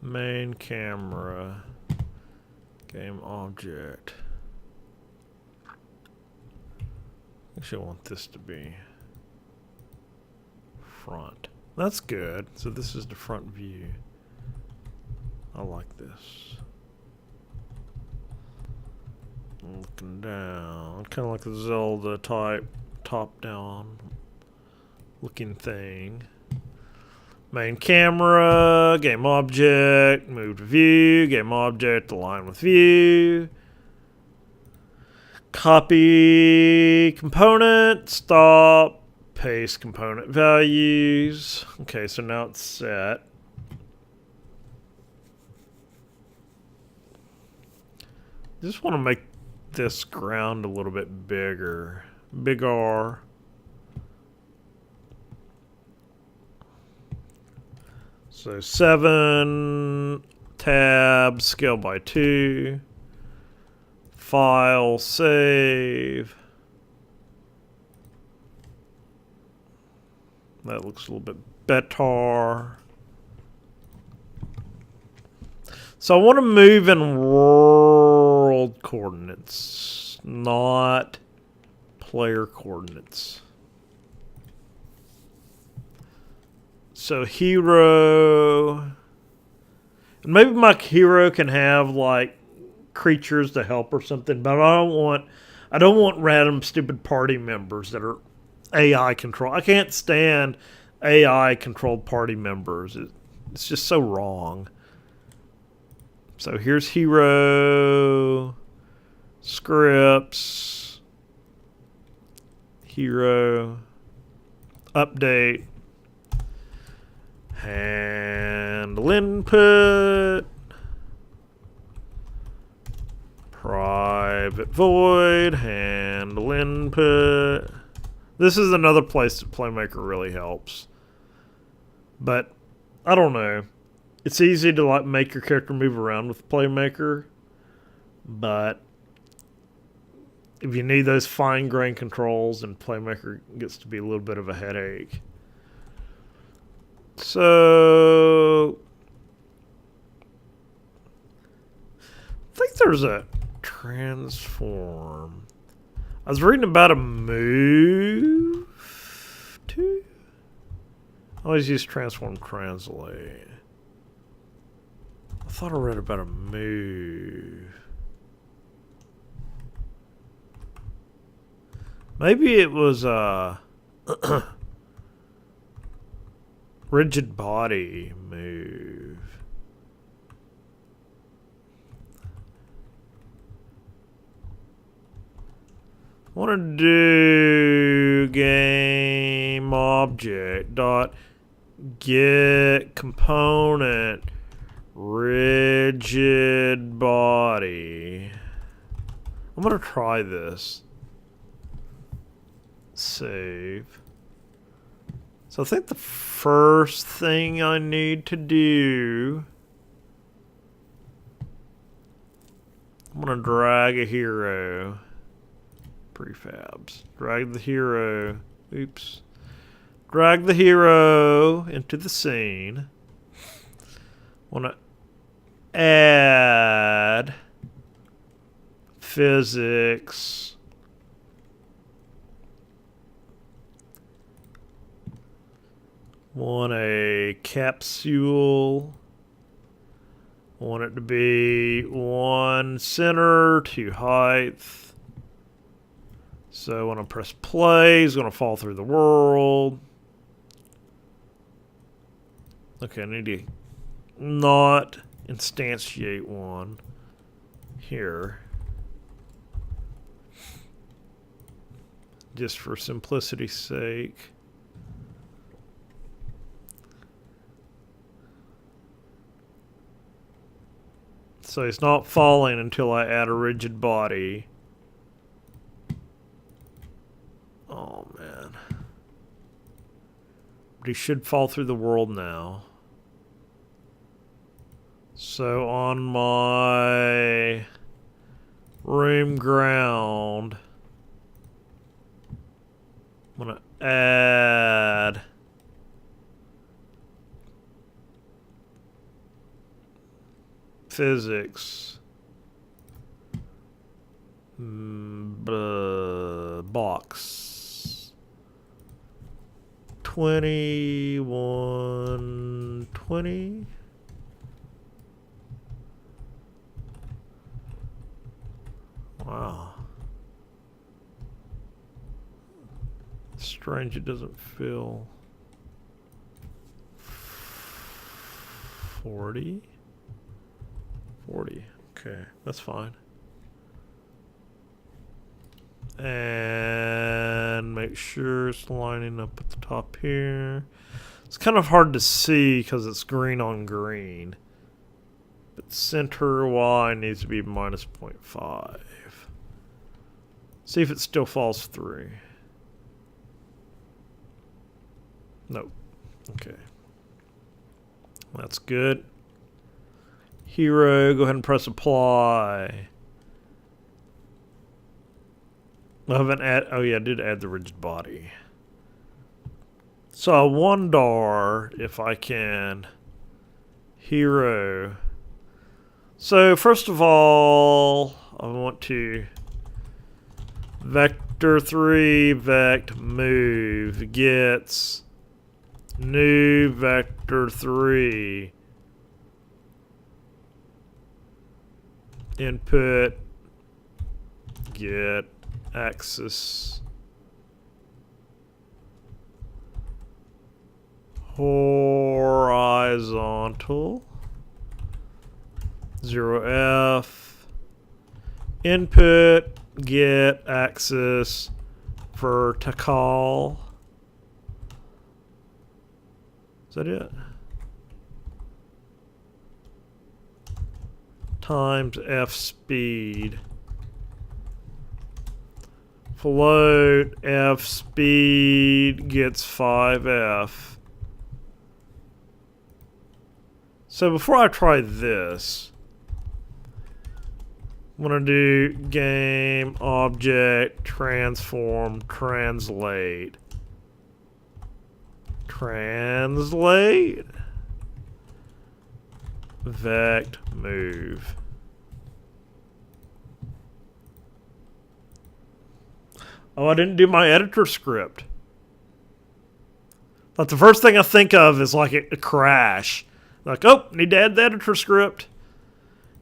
Main camera. Game object. Actually, I want this to be front. That's good. So this is the front view. I like this. Looking down. Kind of like the Zelda type top-down looking thing. Main camera, game object, move to view, game object, align with view. Copy component, stop, paste component values. Okay, so now it's set. Just want to make this ground a little bit bigger. Big R. So 7, tab, scale by 2, file, save. That looks a little bit better. So I want to move in world coordinates, not player coordinates. So hero, and maybe my hero can have like creatures to help or something, but I don't want random stupid party members that are AI controlled. I can't stand AI controlled party members. It's just so wrong. So here's hero, scripts, hero, update. Handle input, private void, handle input. This is another place that Playmaker really helps. But, I don't know. It's easy to like make your character move around with Playmaker. But, if you need those fine-grained controls, then Playmaker gets to be a little bit of a headache. So, I think there's a transform. I was reading about a move to. I always use transform translate. I thought I read about a move. Maybe it was rigid body move. I want to do game object dot get component rigid body. I'm going to try this. Save. So I think the first thing I need to do, I'm going to drag a hero. Prefabs. Drag the hero. Oops. Drag the hero into the scene. Want to add physics. Want a capsule. Want it to be 1 center, 2 height. So when I press play, it's going to fall through the world. Okay, I need to not instantiate one here. Just for simplicity's sake. So it's not falling until I add a rigid body. Oh man. But he should fall through the world now. So on my room ground, I'm going to add physics box 2120. Wow. Strange it doesn't feel 40. Okay, that's fine. And make sure it's lining up at the top here. It's kind of hard to see because it's green on green. But center Y needs to be minus 0.5. See if it still falls through. Nope. Okay. That's good. Hero, go ahead and press apply. I haven't oh yeah, I did add the rigid body. So I wonder if I can hero. So first of all, I want to vector 3 vect move gets new vector 3 input get axis horizontal 0f input get axis vertical. Is that it? Times f speed. Float f speed gets 5f. So before I try this, I'm going to do game object transform translate. Translate vect move. Oh, I didn't do my editor script. Like the first thing I think of is like a crash. Like, oh, need to add the editor script.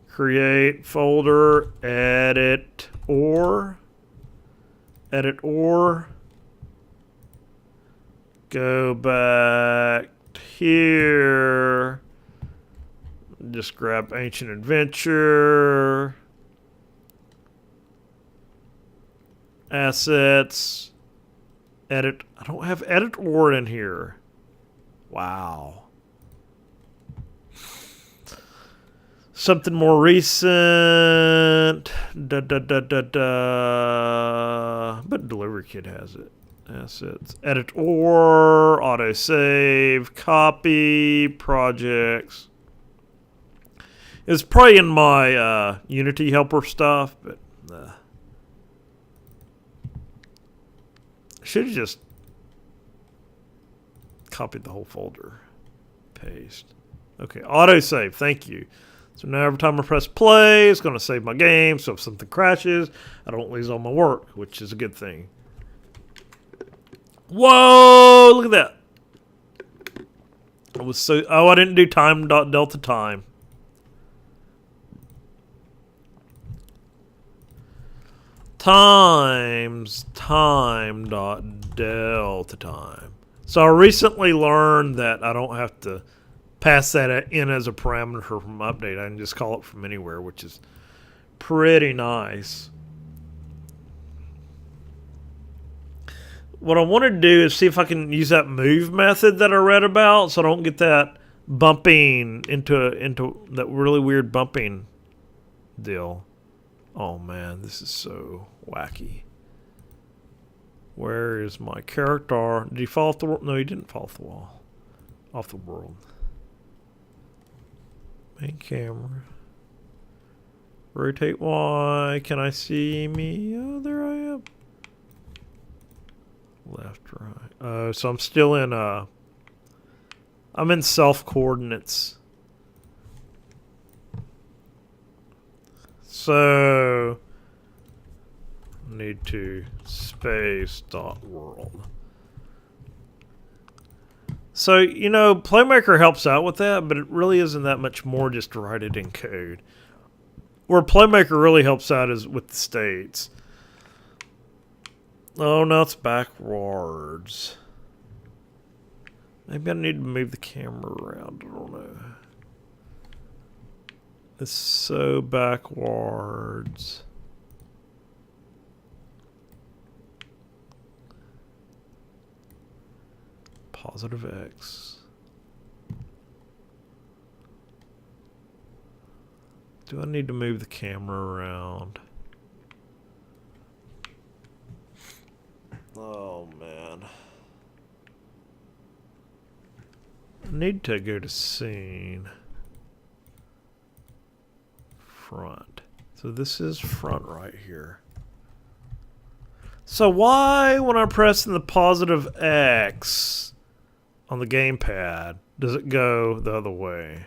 Create folder, edit or. Go back here. Just grab Ancient Adventure. Assets. Edit. I don't have edit or in here. Wow. Something more recent. But Delivery Kit has it. Assets. Edit or. Autosave. Copy. Projects. It's probably in my Unity helper stuff, but I should have just copied the whole folder. Paste. Okay, autosave. Thank you. So now every time I press play, it's going to save my game. So if something crashes, I don't lose all my work, which is a good thing. Whoa! Look at that. I was so. Oh, I didn't do time.delta time. Times time.delta time. So I recently learned that I don't have to pass that in as a parameter from update. I can just call it from anywhere, which is pretty nice. What I want to do is see if I can use that move method that I read about, so I don't get that bumping into that really weird bumping deal. Oh man, this is so wacky. Where is my character? Did he fall off the wall? No, he didn't fall off the wall. Off the world. Main camera. Rotate Y. Can I see me? Oh, there I am. Left, right. So I'm still in I'm in self coordinates. So need to space dot world. So, you know, Playmaker helps out with that, but it really isn't that much more just to write it in code. Where Playmaker really helps out is with the states. Oh, now it's backwards. Maybe I need to move the camera around. I don't know. It's so backwards. Positive X. Do I need to move the camera around? Oh, man. I need to go to scene. Front. So this is front right here. So why, when I'm pressing the positive X on the gamepad, does it go the other way?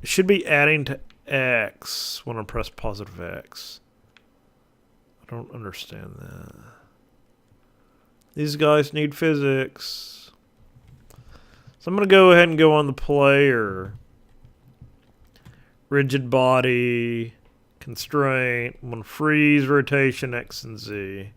It should be adding to X when I press positive X. I don't understand that. These guys need physics. So I'm going to go ahead and go on the player. Rigid body, constraint, I'm going to freeze rotation X and Z.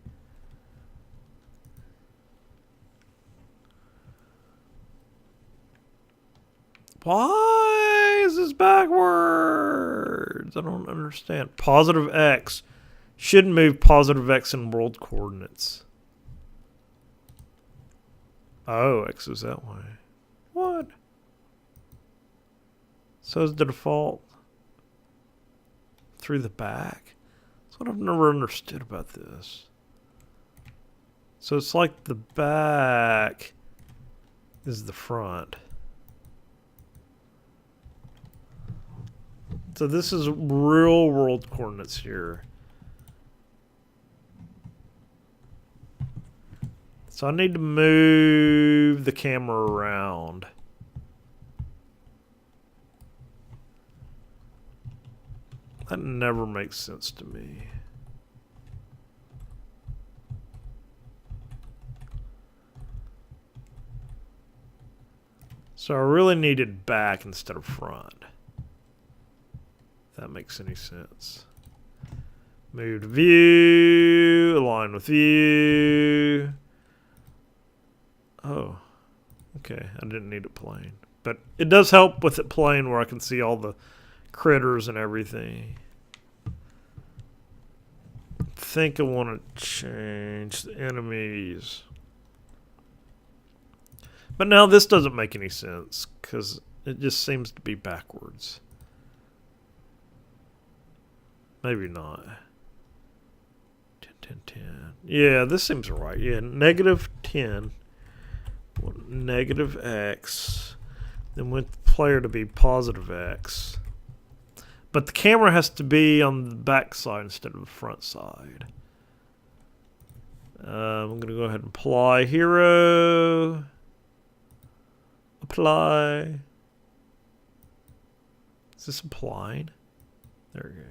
Why is this backwards? I don't understand. Positive X should move positive X in world coordinates. Oh, X is that way. What? So is the default through the back? That's what I've never understood about this. So it's like the back is the front. So this is real world coordinates here. So I need to move the camera around. That never makes sense to me. So I really needed back instead of front. If that makes any sense. Move to view, align with view. Oh, okay. I didn't need it playing. But it does help with it playing where I can see all the critters and everything. I think I want to change the enemies. But now this doesn't make any sense because it just seems to be backwards. Maybe not. 10, 10, 10. Yeah, this seems right. Yeah, negative 10. Negative X. Then want the player to be positive X. But the camera has to be on the back side instead of the front side. I'm going to go ahead and apply hero. Apply. Is this applying? There it goes.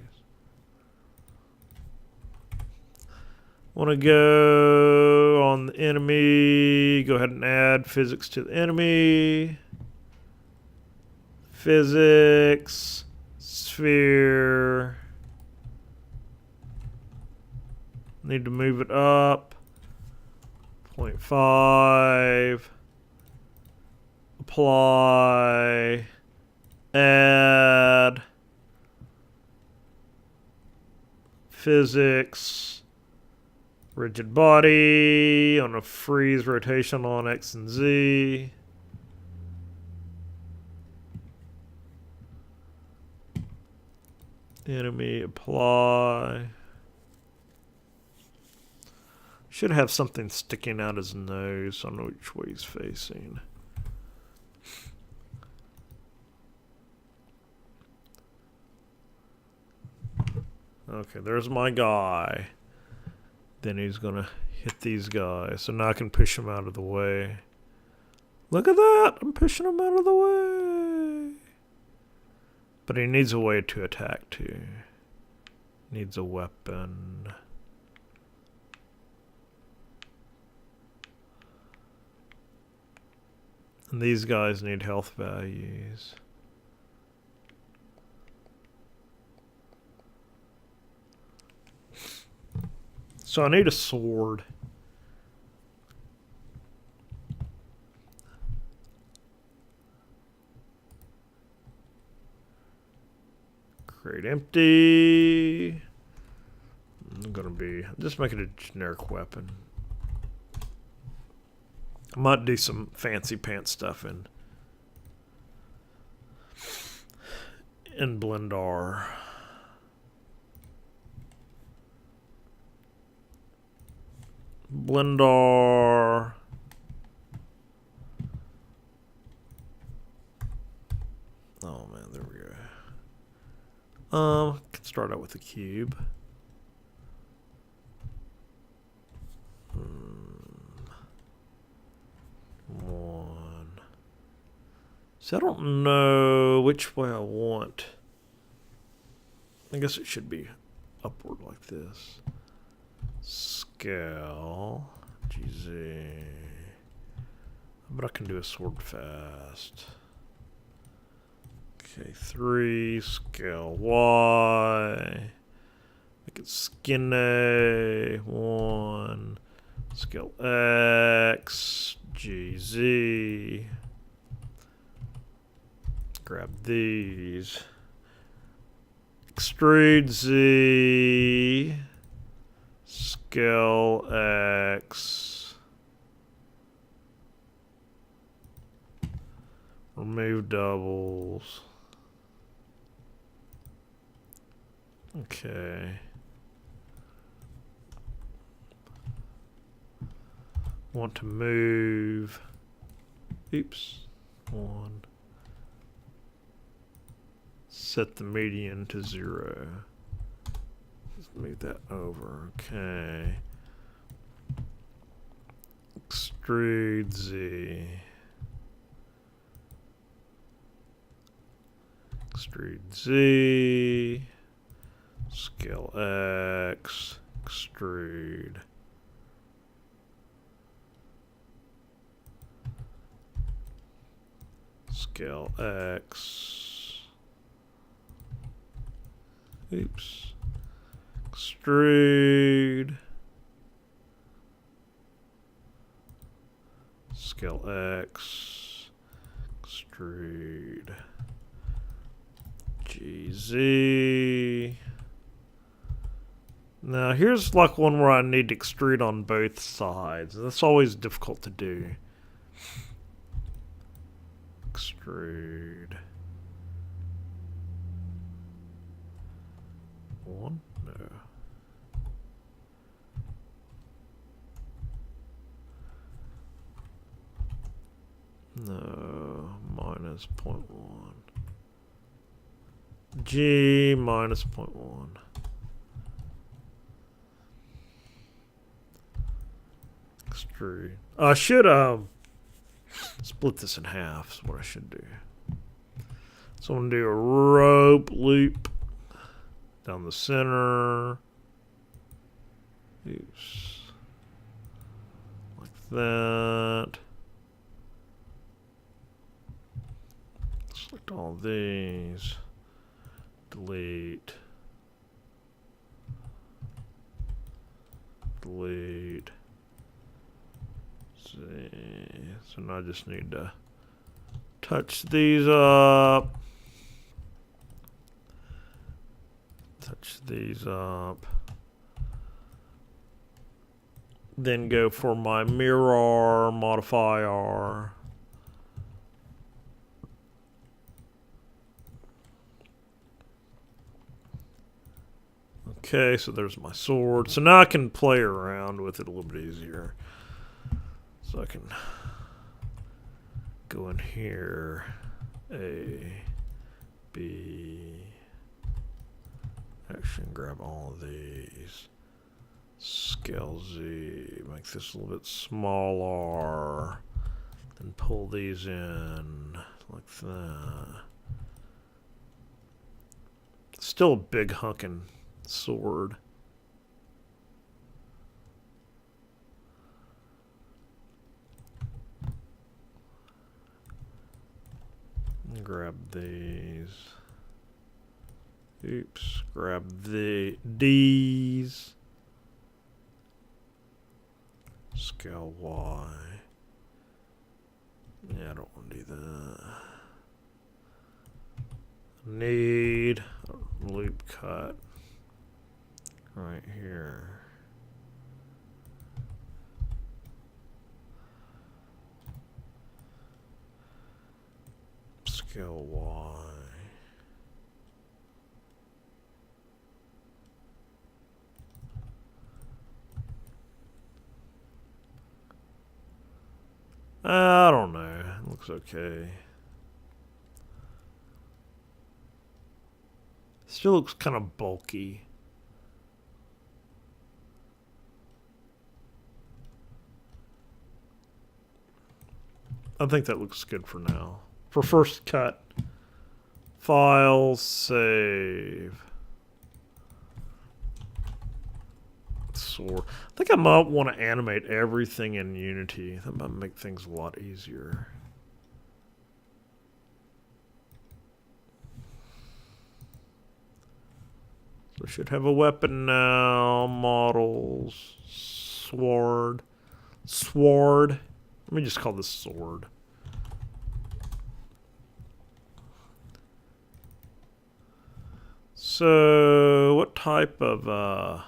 Want to go on the enemy. Go ahead and add physics to the enemy. Physics. Sphere. Need to move it up. 0.5. Apply. Add. Physics. Rigid body. On a freeze rotation on X and Z. Enemy apply. Should have something sticking out his nose, so I know which way he's facing. Okay, there's my guy. Then he's gonna hit these guys. So now I can push him out of the way. Look at that! I'm pushing him out of the way. But he needs a way to attack too. Needs a weapon. And these guys need health values. So I need a sword. Crate empty. Just make it a generic weapon. I might do some fancy pants stuff in Blendar. Blendar. Oh man, there we go. Can start out with a cube. One. So I don't know which way I want. I guess it should be upward like this. Scale. GZ. But I can do a sword fast. Okay, 3. Scale Y. Make it skinny. 1. Scale X. GZ. Grab these. Extrude Z. Scale X. Remove doubles. Okay. Want to move. Oops. 1. Set the median to 0. Just move that over. Okay. Extrude Z. Extrude Z. Scale X. Extrude. Scale X. Oops. Extrude. Scale X. Extrude. GZ. Now here's like one where I need to extrude on both sides. That's always difficult to do. Extrude. 1? No. No. Minus 0.1. G minus 0.1. Extrude. I should split this in half is what I should do. So I'm gonna do a rope loop down the center. Oops. Like that. Select all these. Delete. Delete. See. So now I just need to touch these up. Touch these up. Then go for my mirror modifier. Okay, so there's my sword. So now I can play around with it a little bit easier. So I can go in here. A, B. Action, grab all of these. Scale Z. Make this a little bit smaller. Then pull these in like that. Still a big hunkin' sword. Grab these. Oops. Grab these. Scale Y. Yeah, I don't want to do that. Need a loop cut right here. Scale Y. I don't know. It looks okay. Still looks kind of bulky. I think that looks good for now. For first cut. File, save. Sword. I think I might want to animate everything in Unity. That might make things a lot easier. So I should have a weapon now. Models. Sword. Sword. Let me just call this sword. So, what type of 000?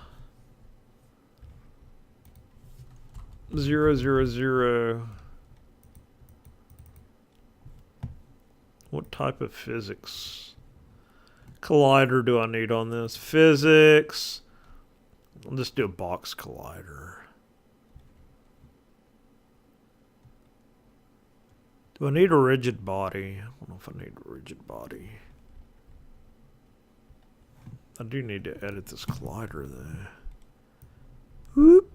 What type of physics collider do I need on this? Physics. I'll just do a box collider. Do I need a rigid body? I don't know if I need a rigid body. I do need to edit this collider though. Whoop.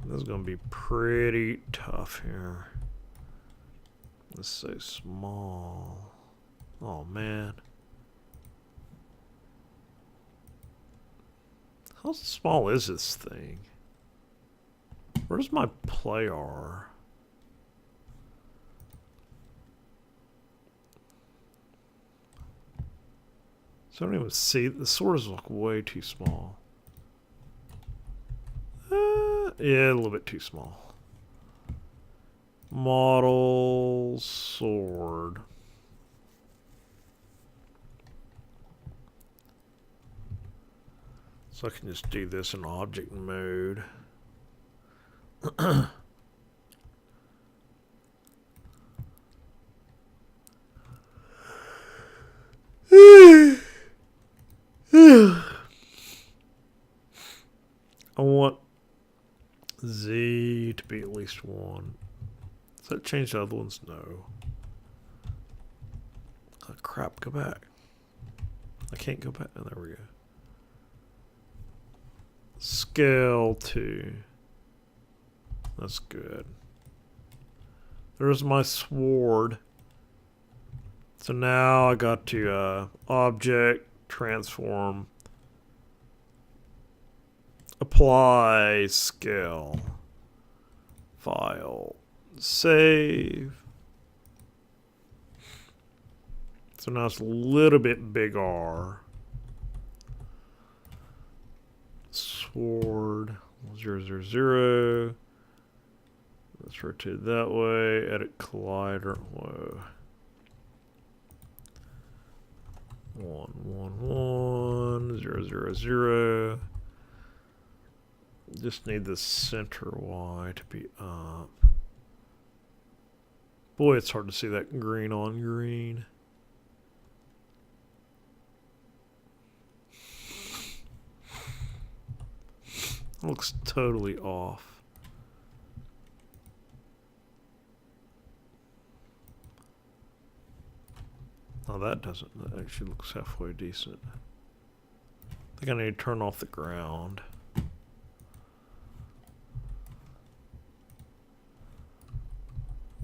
This is going to be pretty tough here. Let's say small. Oh man. How small is this thing? Where's my player? So I don't even see. The swords look way too small. Yeah, a little bit too small. Model sword. So I can just do this in object mode. I want Z to be at least 1. Does that change the other ones? No. Oh, crap, go back. I can't go back. Oh, there we go. Scale 2. That's good. There's my sword. So now I got to object, transform, apply, scale, file, save. So now it's a little bit bigger. Sword 000. Let's rotate that way. Edit collider. Whoa. 111 000. Just need the center Y to be up. Boy, it's hard to see that green on green. Looks totally off. Oh, that doesn't. That actually looks halfway decent. I think I need to turn off the ground.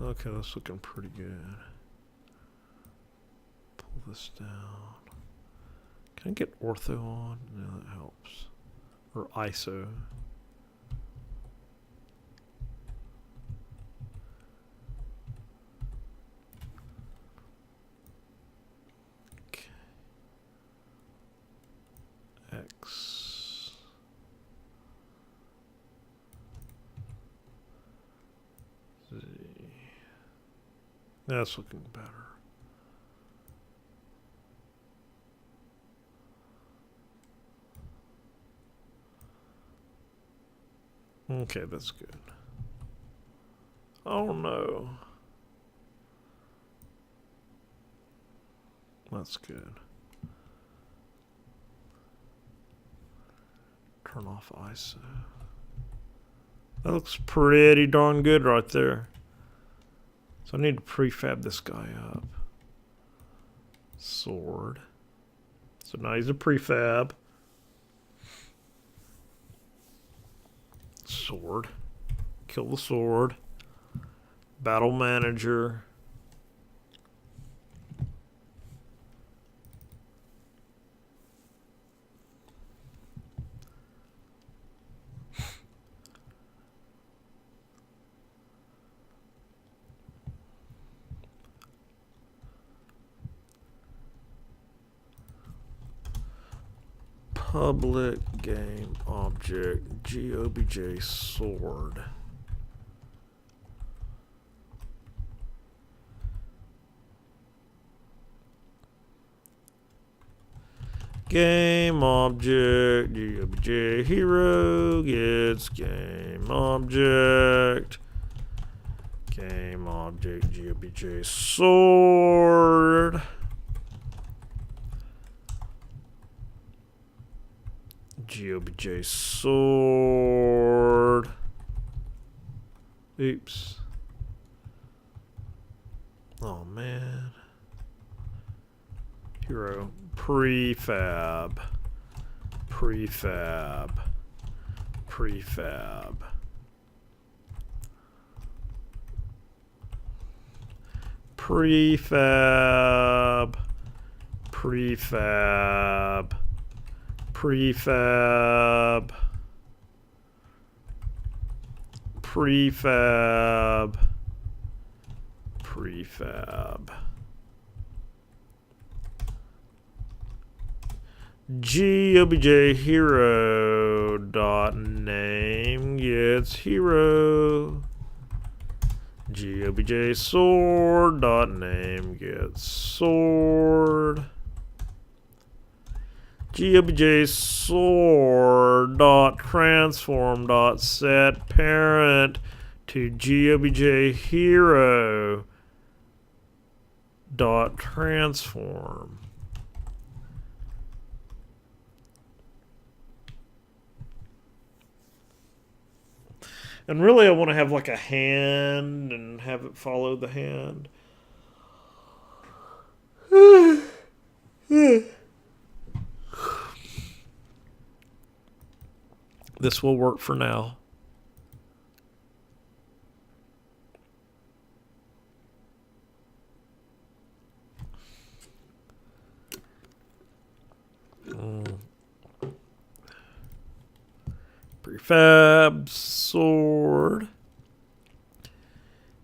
Okay, that's looking pretty good. Pull this down. Can I get ortho on? No, that helps. Or ISO. Okay. X. Z. That's looking better. Okay, that's good. Oh no. That's good. Turn off ISO. That looks pretty darn good right there. So I need to prefab this guy up. Sword. So now he's a prefab. Sword. Kill the sword. Battle manager. Public game object GOBJ sword. Game object GOBJ hero gets game object. Game object GOBJ sword. GOBJ sword. Oops. Oh man. Hero. Prefab. Prefab. Prefab. Prefab. Prefab. Prefab. Prefab. Prefab. GOBJ hero dot name gets hero. GOBJ sword dot name gets sword. GOBJ sword dot transform dot set parent to GOBJ hero dot transform. And really I want to have like a hand and have it follow the hand. This will work for now. Prefab sword.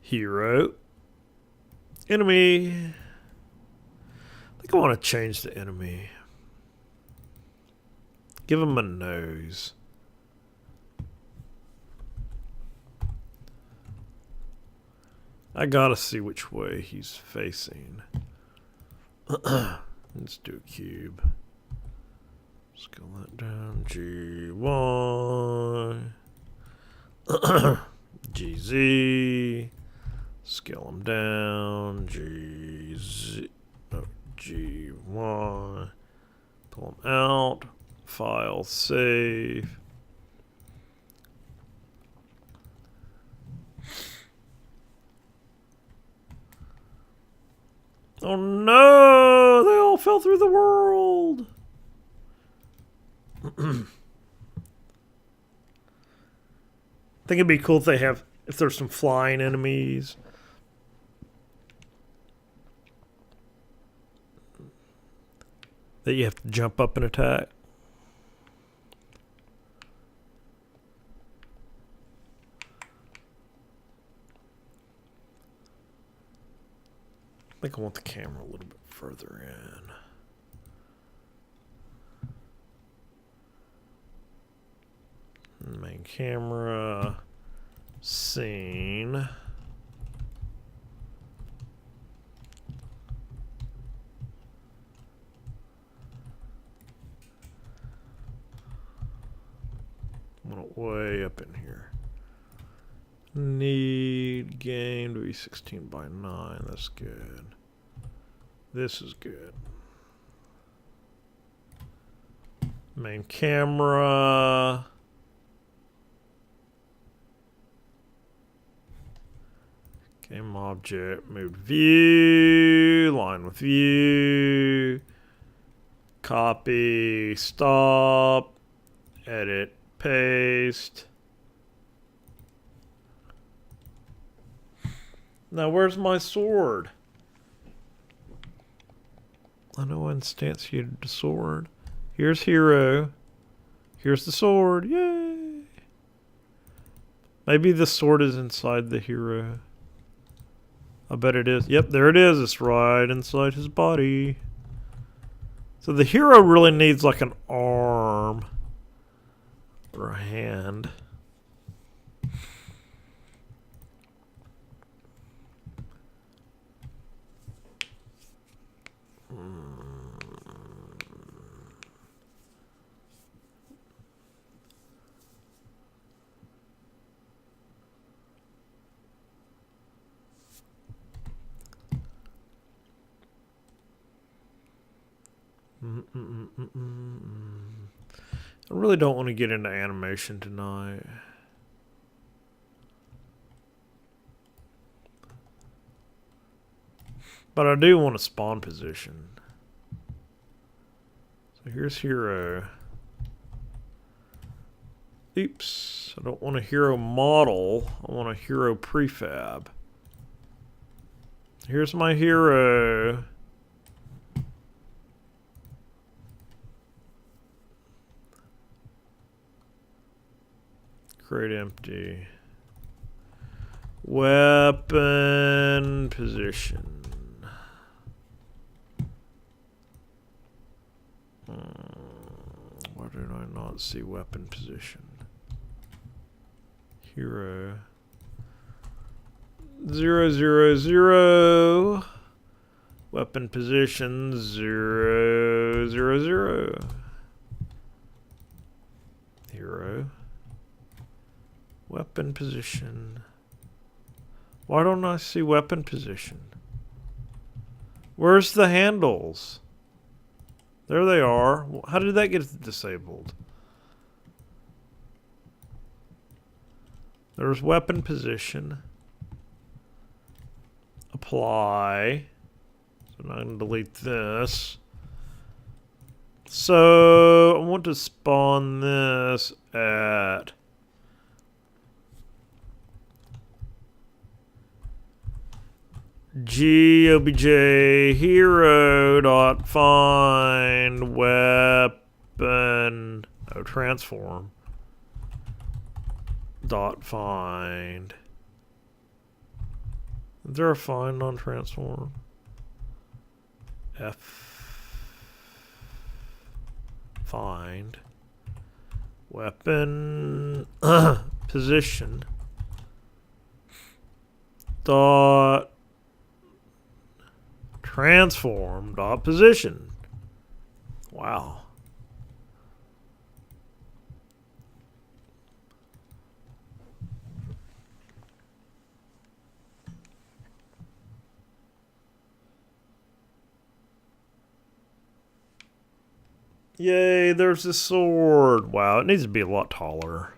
Hero. Enemy. I think I want to change the enemy. Give him a nose. I gotta see which way he's facing. Let's do a cube. Scale that down. GY. GZ. Scale them down. GZ. Oh, GY. Pull them out. File, save. Oh no! They all fell through the world! I think it'd be cool if there's some flying enemies. That you have to jump up and attack. I think I want the camera a little bit further in. Main camera. Scene. I want it way up in here. Need game to be 16 by 9. That's good. This is good. Main camera. Game object. Move view. Line with view. Copy. Stop. Edit. Paste. Now where's my sword? I know I instantiated the sword. Here's hero. Here's the sword. Yay! Maybe the sword is inside the hero. I bet it is. Yep, there it is. It's right inside his body. So the hero really needs like an arm. Or a hand. I really don't want to get into animation tonight. But I do want a spawn position. So here's hero. Oops. I don't want a hero model. I want a hero prefab. Here's my hero. Create empty. Weapon position. Why did I not see weapon position? Hero. 000. Weapon position 000. Hero. Weapon position. Why don't I see weapon position? Where's the handles? There they are. How did that get disabled? There's weapon position. Apply. So now I'm going to delete this. So I want to spawn this at obj hero dot find weapon transform dot find. Is there a find on transform? Find weapon position dot transform dot position. Wow. Yay, there's the sword. Wow, it needs to be a lot taller.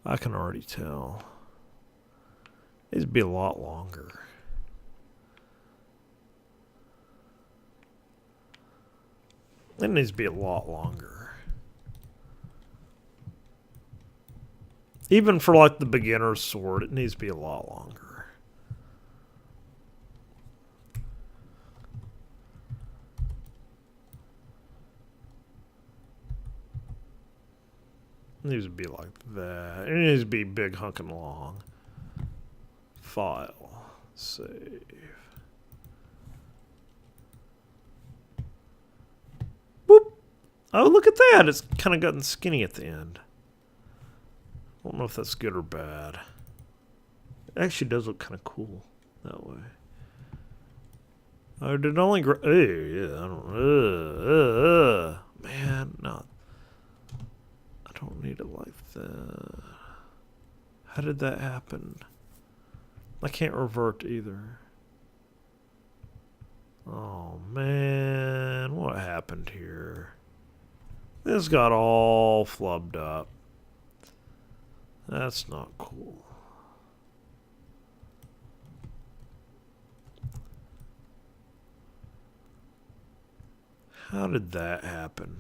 I can already tell. It needs to be a lot longer. It needs to be a lot longer. Even for like the beginner's sword, it needs to be a lot longer. It needs to be like that. It needs to be big hunkin' long. File. Save. Whoop. Oh, look at that. It's kind of gotten skinny at the end. I don't know if that's good or bad. It actually does look kind of cool that way. Oh, did it only grow? Yeah, I don't. Man, no. I don't need it like that. How did that happen? I can't revert either. Oh, man. What happened here? This got all flubbed up. That's not cool. How did that happen?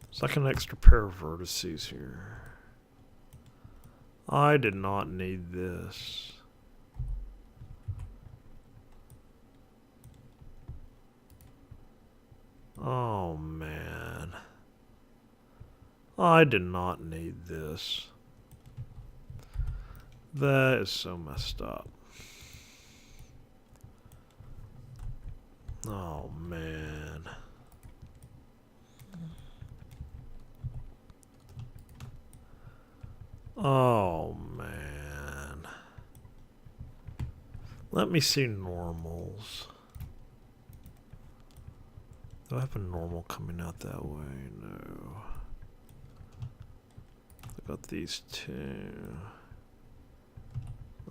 It's like an extra pair of vertices here. I did not need this. Oh, man. I did not need this. That is so messed up. Oh, man. Oh, man. Let me see normals. Do I have a normal coming out that way? No. I got these two.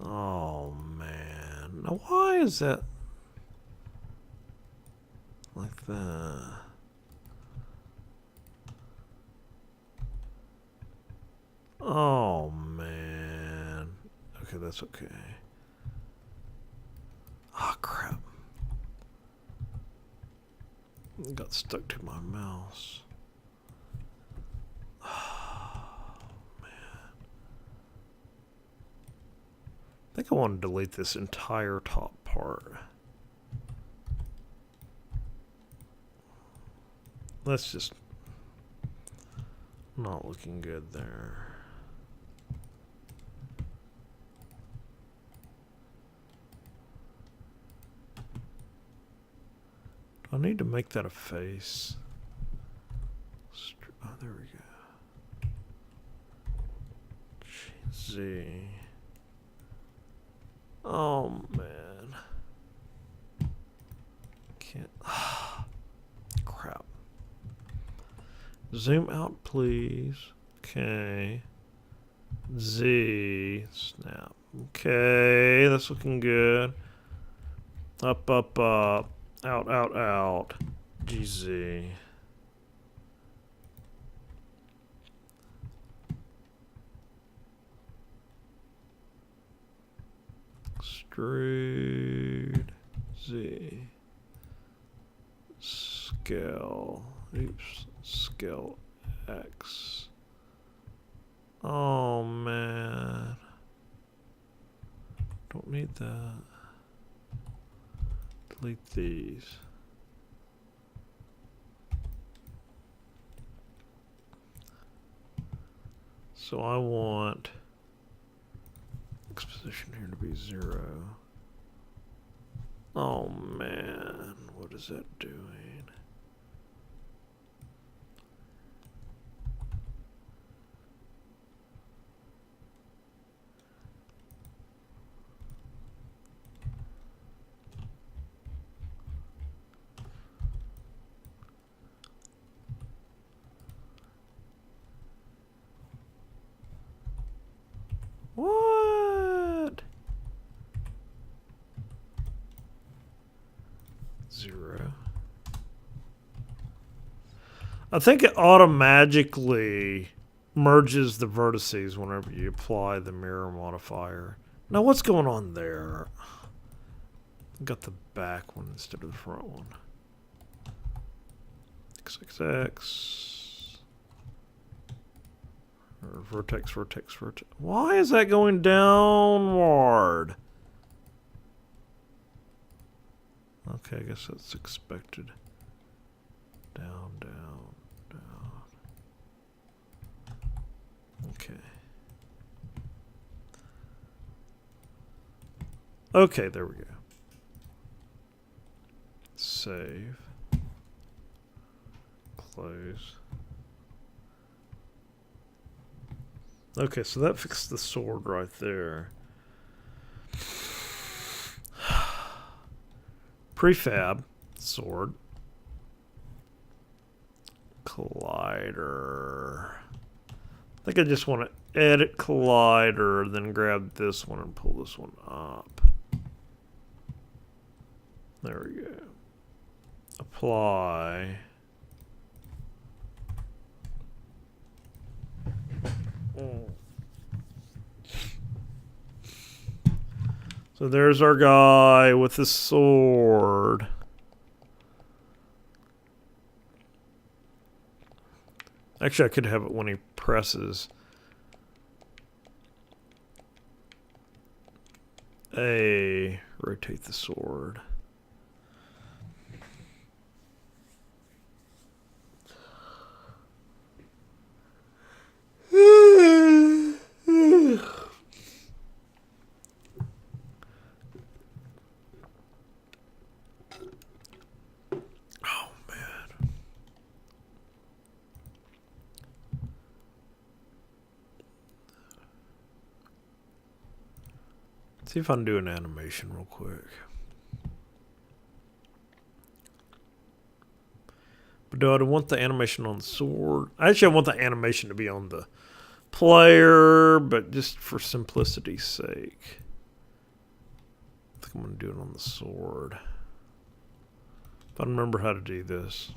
Oh, man. Now, why is that like that? Oh, man. Okay, that's okay. Ah, crap. It got stuck to my mouse. Oh, man. I think I want to delete this entire top part. That's just not looking good there. I need to make that a face. Oh, there we go. Z. Oh, man. Can't. Crap. Zoom out, please. Okay. Z. Snap. Okay, that's looking good. Up, up, up. Out, out, out. GZ. Extrude. Z. Scale. Oops. Scale X. Oh, man. Don't need that. Delete these. So I want X position here to be 0. Oh, man. What is that doing? What? 0. I think it automatically merges the vertices whenever you apply the mirror modifier. Now, what's going on there? I got the back one instead of the front one. XXX. Or vertex, vertex, vertex. Why is that going downward? Okay, I guess that's expected. Down, down, down. Okay. Okay, there we go. Save. Close. Okay, so that fixed the sword right there. Prefab sword. Collider. I think I just want to edit collider, then grab this one and pull this one up. There we go. Apply. So there's our guy with the sword. Actually, I could have it when he presses A. Rotate the sword. See if I can do an animation real quick. But do I want the animation on the sword? Actually, I want the animation to be on the player, but just for simplicity's sake. I think I'm going to do it on the sword. If I remember how to do this.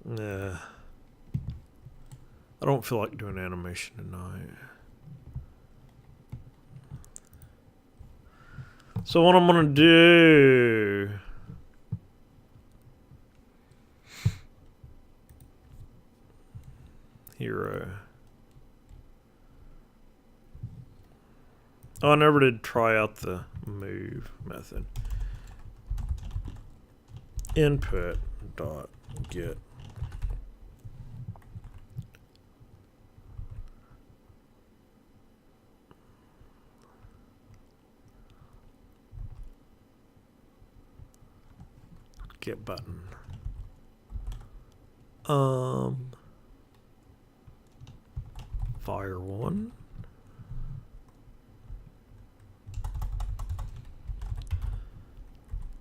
Nah. I don't feel like doing animation tonight. So what I'm gonna do... Hero. Oh, I never did try out the move method. Input dot get. Get button. Fire one.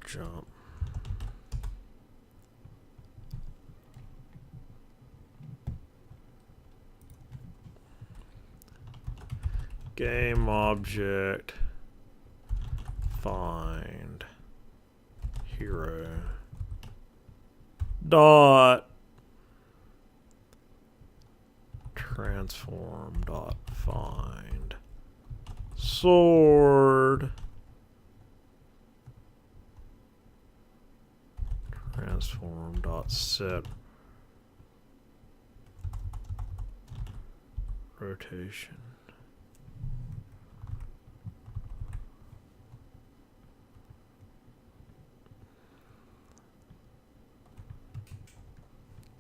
Jump. Game object. Find. Hero. Dot. Transform dot find. Sword. Transform dot set. Rotation.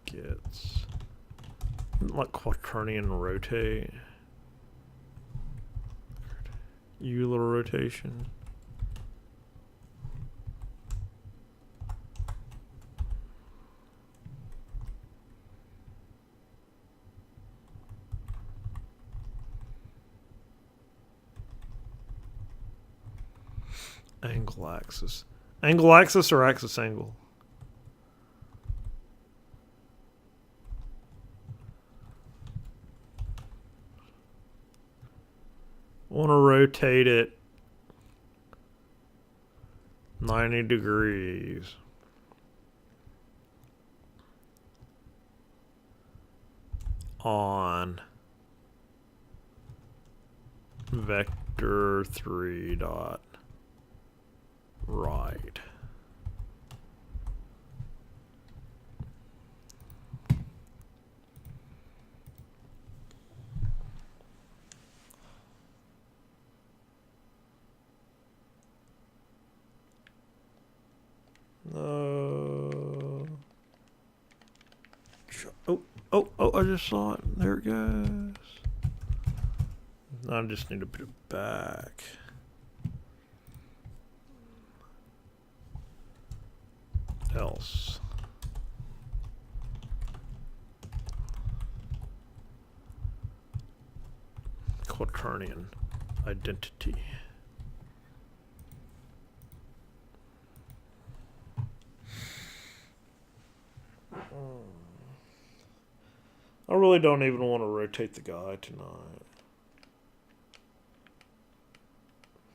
Gets like quaternion rotate. Euler rotation. Angle axis. Angle axis or axis angle? Want to rotate it 90 degrees. On vector 3 dot Right. No. Oh, I just saw it. There it goes. I just need to put it back. Else. Quaternion identity. I really don't even want to rotate the guy tonight.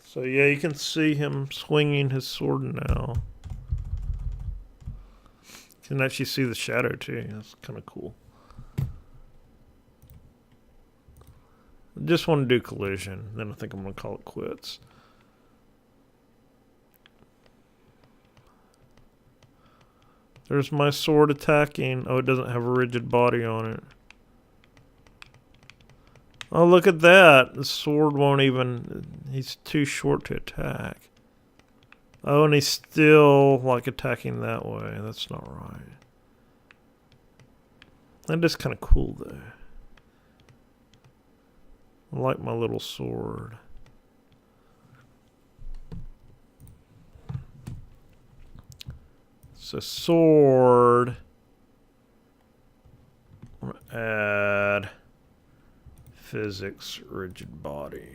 So yeah, you can see him swinging his sword now. You can actually see the shadow too. That's kind of cool. I just want to do collision. Then I think I'm going to call it quits. There's my sword attacking. Oh, it doesn't have a rigid body on it. Oh, look at that. The sword won't even... He's too short to attack. Oh, and he's still, like, attacking that way. That's not right. That is kind of cool, though. I like my little sword. So, sword. I'm going to add... Physics, rigid body.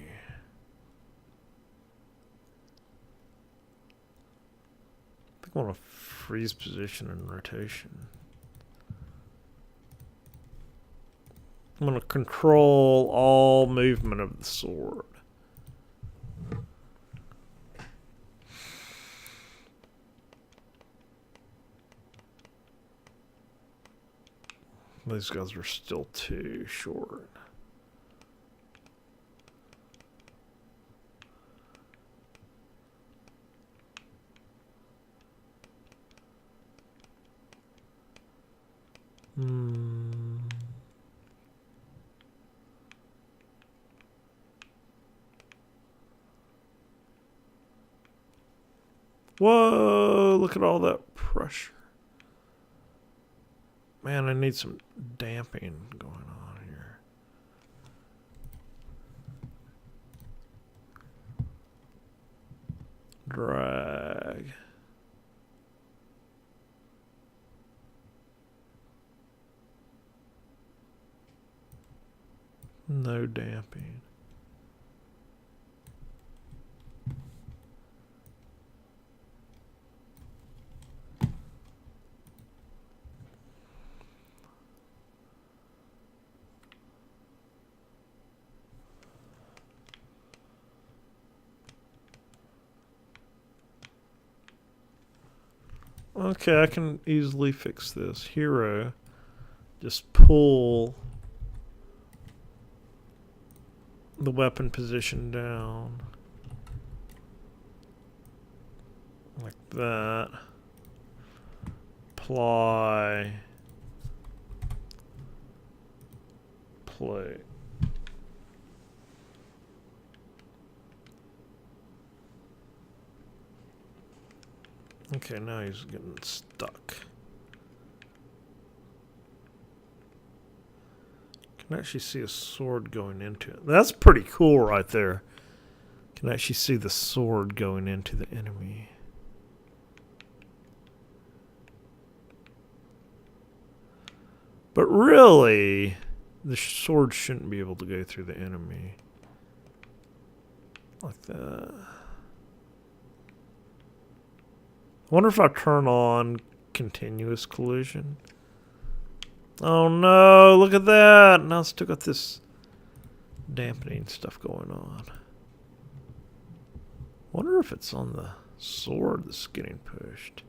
I think I want to freeze position and rotation. I'm going to control all movement of the sword. These guys are still too short. Whoa, look at all that pressure. Man, I need some damping going on here. Drag. No damping. Okay, I can easily fix this. Hero. Just pull the weapon position down. Like that. Apply. Play. Okay, now he's getting stuck. Can actually see a sword going into it. That's pretty cool right there. Can actually see the sword going into the enemy. But really, the sword shouldn't be able to go through the enemy. Like that. I wonder if I turn on continuous collision. Oh no, look at that. Now it's still got this dampening stuff going on. I wonder if it's on the sword that's getting pushed.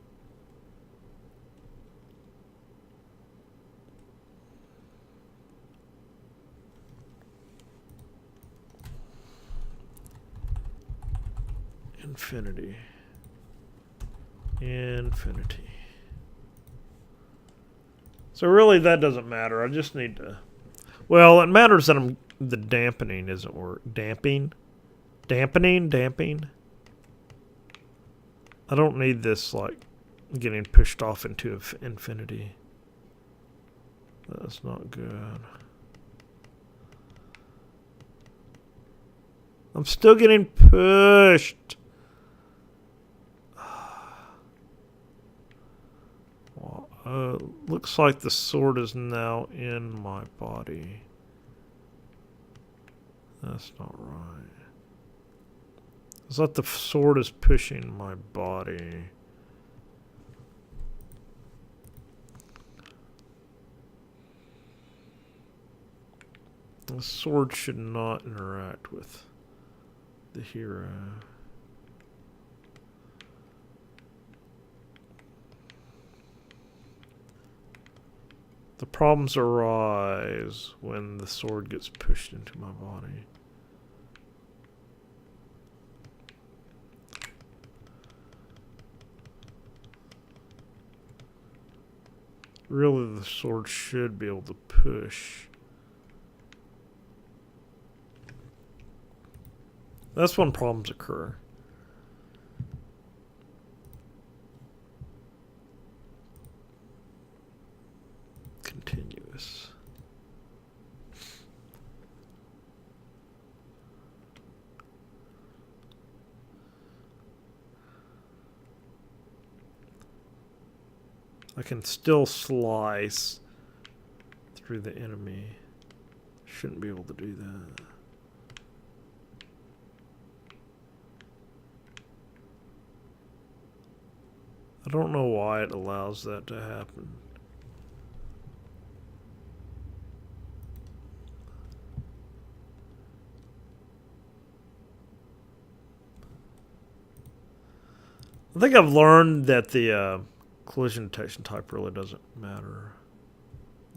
Infinity. Infinity. So really that doesn't matter. I just need to... Well, it matters that the dampening isn't working. Damping? I don't need this, like, getting pushed off into infinity. That's not good. I'm still getting pushed. Looks like the sword is now in my body. That's not right. It's like the sword is pushing my body. The sword should not interact with the hero. The problems arise when the sword gets pushed into my body. Really, the sword should be able to push. That's when problems occur. Continuous. I can still slice through the enemy. Shouldn't be able to do that. I don't know why it allows that to happen. I think I've learned that the collision detection type really doesn't matter.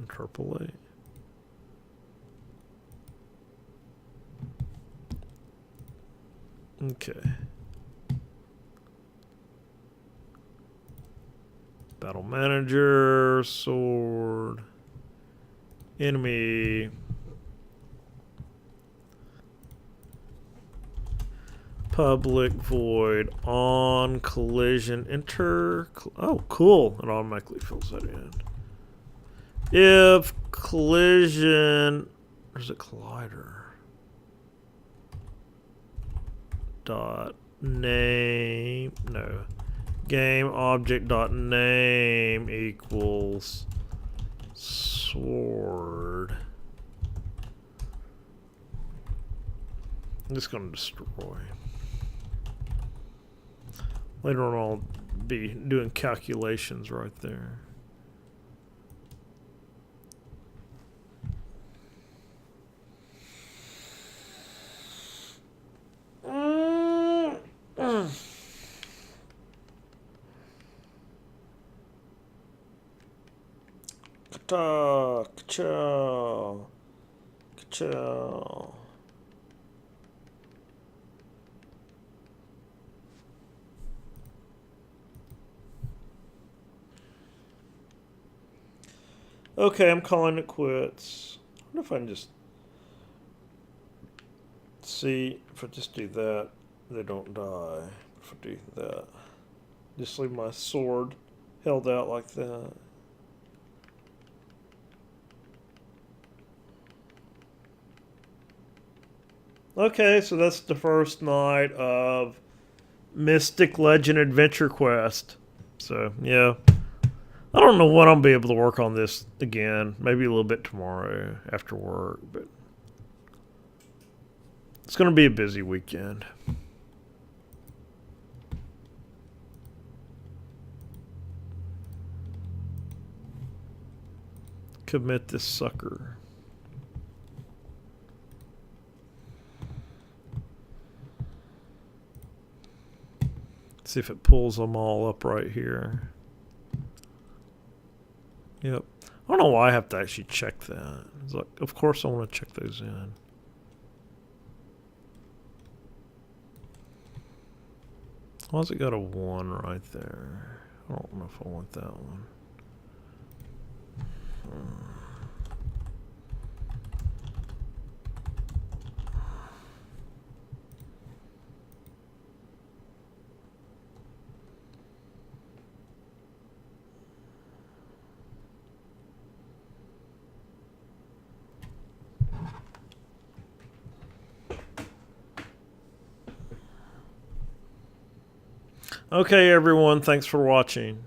Interpolate. Okay. Battle manager, sword, enemy. Public void on collision enter. Oh, cool. It automatically fills that in. If collision, there's a collider. Dot name, no. Game object dot name equals sword. I'm just going to destroy. Later on I'll be doing calculations right there. Ka-chow. Ka-chow. Okay, I'm calling it quits. I wonder if I can just see if I just do that, they don't die. If I do that, just leave my sword held out like that. Okay, so that's the first night of Mystic Legend Adventure Quest. So, yeah. I don't know when I'll be able to work on this again. Maybe a little bit tomorrow after work, but it's going to be a busy weekend. Commit this sucker. See if it pulls them all up right here. Yep. I don't know why I have to actually check that. It's like, of course I want to check those in. Why does it go to 1 right there? I don't know if I want that one. Okay, everyone, thanks for watching.